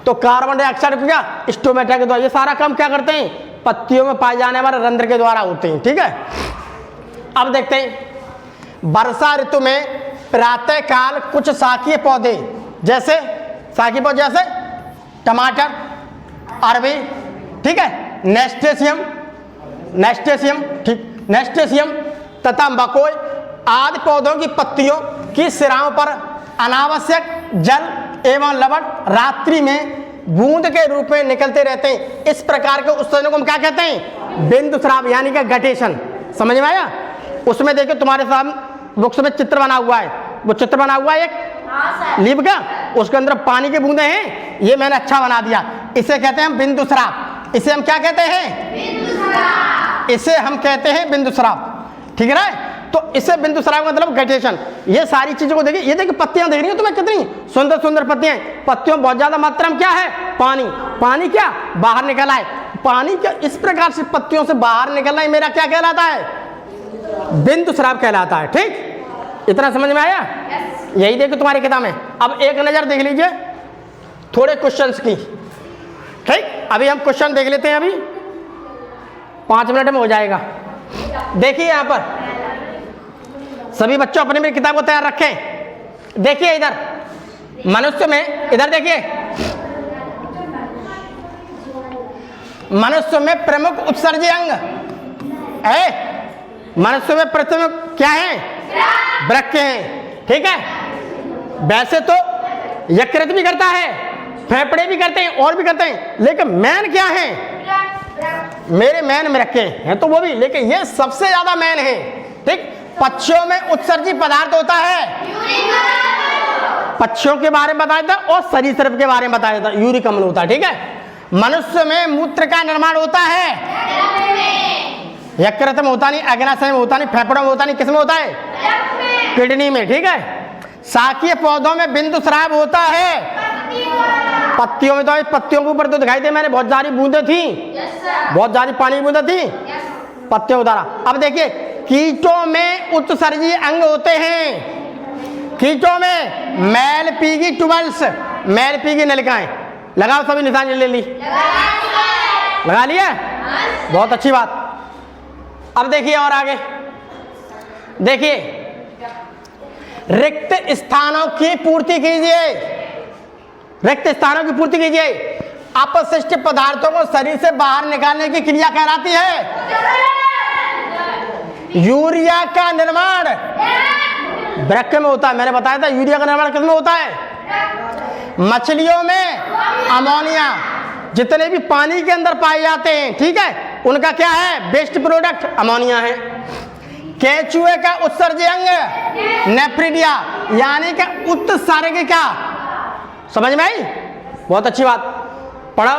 तो कार्बन डाइऑक्साइड को क्या, स्टोमेटा के द्वारा। ये सारा काम क्या करते हैं, पत्तियों में पाए जाने वाले रंध्र के द्वारा होते हैं, ठीक है। अब देखते हैं वर्षा ऋतु में प्रातः काल कुछ शाकीय पौधे, जैसे शाकीय पौधे जैसे टमाटर, अरबी, ठीक है, नेस्टेशियम, ठीक, नेस्टेशियम तथा मकोई आदि पौधों की पत्तियों की सिराओं पर अनावश्यक जल एवं लवण रात्रि में बूंद के रूप में निकलते रहते हैं। इस प्रकार के उत्सर्जन को हम क्या कहते हैं, बिंदु स्राव, यानी कि गटेशन। समझ में आया। उसमें देखो तुम्हारे सामने बुक्स में चित्र बना हुआ है, वो चित्र बना हुआ है एक लीब का, उसके अंदर पानी की बूंदे हैं। ये मैंने अच्छा बना दिया, इसे कहते हैं बिंदु स्राव। इसे हम क्या कहते हैं, बिंदु स्राव। इसे हम कहते हैं बिंदु स्राव, ठीक है। तो इसे बिंदु स्राव का मतलब गटेशन। ये सारी चीजों को देखिए, ये देखिए पत्तियां देख रही हो तुम्हें, कितनी सुंदर सुंदर पत्तियां। पत्तियों बहुत ज्यादा मात्रा में क्या है, पानी। पानी क्या बाहर निकला है, पानी क्या इस प्रकार से पत्तियों से बाहर निकलना है, मेरा क्या कहलाता है, बिंदु स्राव कहलाता है, ठीक। इतना समझ में आया। यही देखो तुम्हारी किताब में। अब एक नजर देख लीजिए थोड़े क्वेश्चंस की, ठीक। अभी हम क्वेश्चन देख लेते हैं, अभी 5 मिनट में हो जाएगा। देखिए यहां पर सभी बच्चों अपनी मेरी किताब को तैयार रखें। देखिए इधर मनुष्य में, इधर देखिए मनुष्य में प्रमुख उत्सर्जी अंग है, मनुष्य में प्रमुख क्या है, वृक्क हैं, ठीक है। वैसे तो यकृत भी करता है, फेफड़े भी करते हैं और भी करते हैं, लेकिन मैन क्या है, मेरे मैन में रखे हैं तो वो भी, लेकिन ये सबसे ज्यादा मैन है, ठीक। पक्षियों में उत्सर्जी पदार्थ होता है, पक्षियों के बारे में बताया था और सरीसृप के बारे में बताया था, यूरिक अम्ल होता है, ठीक है। मनुष्य में मूत्र का निर्माण होता है, यकृत में होता नहीं, अग्नाशय में होता नहीं, फेफड़ों में होता नहीं, किसमें होता है, किडनी में, ठीक है। शाकीय पौधों में बिंदु स्राव होता है, पत्तियों में। तो पत्तियों के ऊपर तो दिखाई दे मैंने बहुत सारी बूंदें थी, बहुत सारी पानी की बूंदें थी पत्तियों द्वारा। अब देखिए कीटों में उत्सर्जी अंग होते हैं, कीटों में मेलपीगी ट्यूबल्स, मेलपीगी नलिकाएं। लगाओ सभी निशान ले ली, लगा लिया, बहुत अच्छी बात। अब देखिए और आगे देखिए, रिक्त स्थानों की पूर्ति कीजिए, रिक्त स्थानों की पूर्ति कीजिए। अपशिष्ट पदार्थों को शरीर से बाहर निकालने की क्रिया कहलाती है यूरिया का निर्माण, वृक्क में होता है। मैंने बताया था यूरिया का निर्माण किसमें होता है, मछलियों में अमोनिया, जितने भी पानी के अंदर पाए जाते हैं, ठीक है, उनका क्या है, बेस्ट प्रोडक्ट अमोनिया है। केंचुए का उत्सर्जी अंग नेफ्रिडिया, यानी कि उत्सर्ग, क्या समझ में आई, बहुत अच्छी बात। पढ़ो,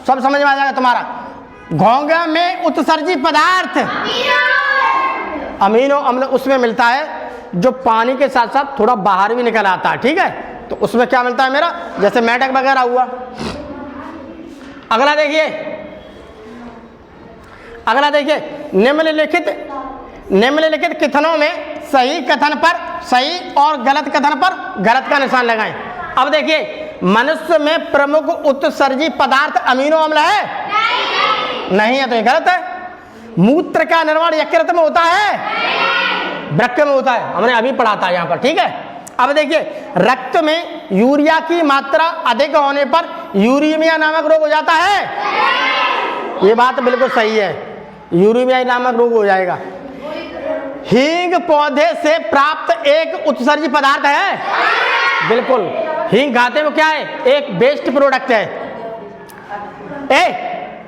सब समझ में आ जाएगा तुम्हारा। घोंघे में उत्सर्जी पदार्थ अमीनो अम्ल उसमें मिलता है जो पानी के साथ साथ थोड़ा बाहर भी निकल आता है, ठीक है। तो उसमें क्या मिलता है मेरा, जैसे मेढक वगैरह हुआ। अगला देखिए, अगला देखिए, निम्नलिखित कथनों में सही कथन पर सही और गलत कथन पर गलत का निशान लगाएं। अब देखिए, मनुष्य में प्रमुख उत्सर्जी पदार्थ अमीनो अम्ल है? नहीं है, तो ये गलत है। मूत्र का निर्माण यकृत में होता है? वृक्क में होता है, हमने अभी पढ़ा था यहाँ पर, ठीक है। अब देखिए, रक्त में यूरिया की मात्रा अधिक होने पर यूरीमिया नामक रोग हो जाता है? ये बात बिल्कुल सही है, यूरीमिया नामक रोग हो जाएगा। हींग पौधे से प्राप्त एक उत्सर्जी पदार्थ है? बिल्कुल, हींग खाते में क्या है, एक वेस्ट प्रोडक्ट है।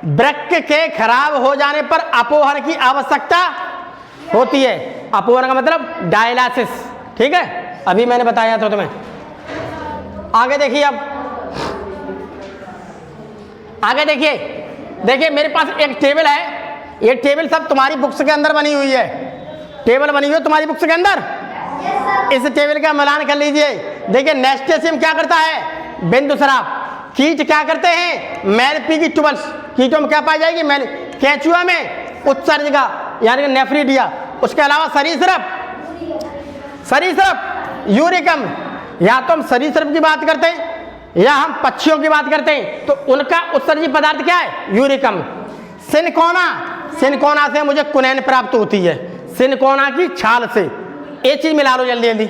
वृक्क के खराब हो जाने पर अपोहन की आवश्यकता होती है। अपोहन का मतलब डायलिसिस, ठीक है, अभी मैंने बताया था तुम्हें। आगे देखिए, अब आगे देखिए, देखिए मेरे पास एक टेबल है, ये टेबल सब तुम्हारी बुक्स के अंदर बनी हुई है, टेबल बनी हुई है तुम्हारी बुक्स के अंदर। इस टेबल का मिलान कर लीजिए। देखिए, नेस्टेशियम क्या करता है, बिंदुस्राव। कीट क्या करते हैं, मैलपीगी ट्यूबल्स, कीटों में क्या पाई जाएगी, मैल। केंचुआ में उत्सर्जिका यानी नेफ्रीडिया। उसके अलावा सरीसृप यूरिकम। या तो हम सरीसृप की बात करते हैं या हम पक्षियों की बात करते हैं, तो उनका उत्सर्जी पदार्थ क्या है, यूरिकम। सिनकोना, सिनकोना से मुझे कुनैन प्राप्त होती है, सिनकोना की छाल से। एक चीज मिला लो जल्दी जल्दी,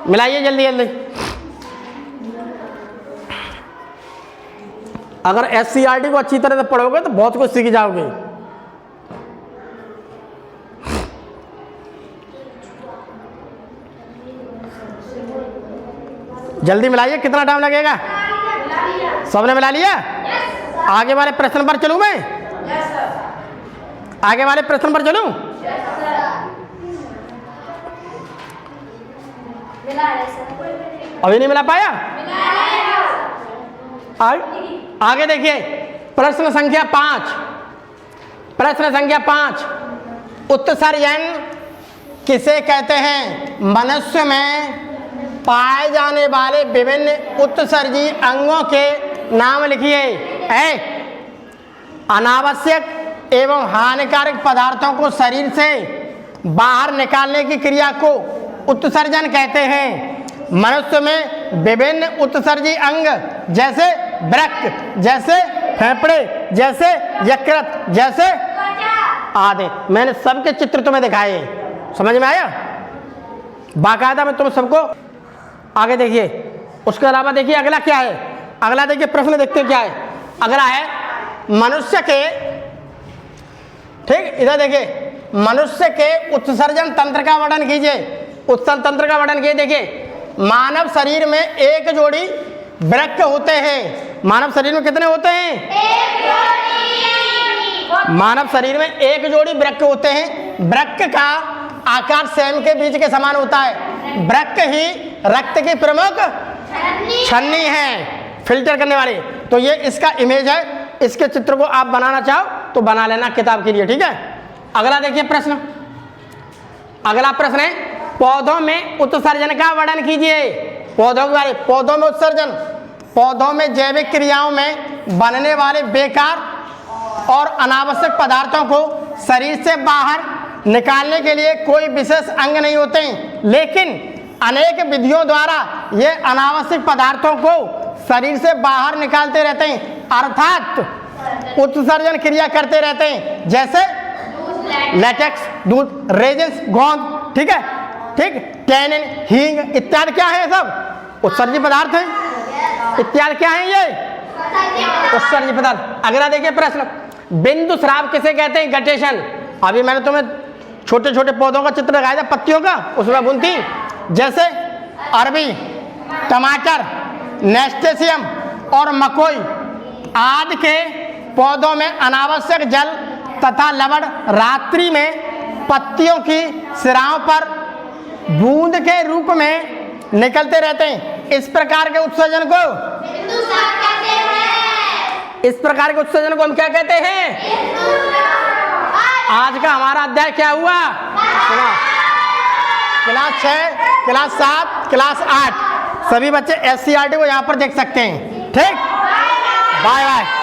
मिलाइए जल्दी जल्दी। अगर SCRT को अच्छी तरह से पढ़ोगे तो बहुत कुछ सीख जाओगे। जल्दी मिलाइए, कितना टाइम लगेगा? सबने मिला लिया? आगे वाले प्रश्न पर चलूं मैं? आगे वाले प्रश्न पर चलूं? अभी नहीं मिला पाया? आगे देखिए, प्रश्न संख्या 5। प्रश्न संख्या 5, उत्सर्जन किसे कहते हैं? मनुष्य में पाए जाने वाले विभिन्न उत्सर्जी अंगों के नाम लिखिए। अनावश्यक एवं हानिकारक पदार्थों को शरीर से बाहर निकालने की क्रिया को उत्सर्जन कहते हैं। मनुष्य में विभिन्न उत्सर्जी अंग जैसे वृक्क, जैसे फेफड़े, जैसे यकृत, जैसे आदि, मैंने सबके चित्र तुम्हें दिखाए, समझ में आया? बाकायदा मैं तुम सबको। आगे देखिए, उसके अलावा देखिए अगला क्या है। अगला देखिए, प्रश्न देखते क्या है। अगला है मनुष्य के, ठीक, इधर देखिए, मनुष्य के उत्सर्जन तंत्र का वर्णन कीजिए। उत्सर्जन तंत्र का वर्णन कीजिए। देखिए, मानव शरीर में एक जोड़ी वृक्क होते हैं। मानव शरीर में कितने होते हैं? एक जोड़ी। मानव शरीर में एक जोड़ी वृक्क होते हैं। वृक्क का आकार सेम के बीज के समान होता है। वृक्क ही रक्त की प्रमुख छन्नी है, फिल्टर करने वाली। तो ये इसका इमेज है, इसके चित्र को आप बनाना चाहो तो बना लेना किताब के लिए, ठीक है। अगला देखिए प्रश्न, अगला प्रश्न है पौधों में उत्सर्जन का वर्णन कीजिए। पौधों के बारे, पौधों में उत्सर्जन, पौधों में जैविक क्रियाओं में बनने वाले बेकार और अनावश्यक पदार्थों को शरीर से बाहर निकालने के लिए कोई विशेष अंग नहीं होते हैं, लेकिन अनेक विधियों द्वारा ये अनावश्यक पदार्थों को शरीर से बाहर निकालते रहते हैं, अर्थात उत्सर्जन क्रिया करते रहते हैं, जैसे लेटेक्स, दूध, रेजिन्स, गोंद, ठीक है, ठीक, टैनिन, हींग इत्यादि क्या है? सब उत्सर्जी पदार्थ हैं। इत्यादि क्या है? ये उत्सर्जी पदार्थ। अगला देखिए प्रश्न, बिंदु स्राव किसे कहते हैं? गटेशन। अभी मैंने तुम्हें छोटे छोटे पौधों का चित्र दिखाया था, पत्तियों का, उसमें बुन थी, जैसे अरबी, टमाटर, नेस्टेशियम और मकोई आदि के पौधों में अनावश्यक जल तथा लवण रात्रि में पत्तियों की सिराओं पर बूंद के रूप में निकलते रहते हैं। इस प्रकार के उत्सर्जन को इस प्रकार के उत्सर्जन को हम क्या कहते हैं? आज का हमारा अध्याय क्या हुआ? क्लास 6, क्लास 7, क्लास 8 सभी बच्चे SCERT को यहाँ पर देख सकते हैं। ठीक, बाय बाय।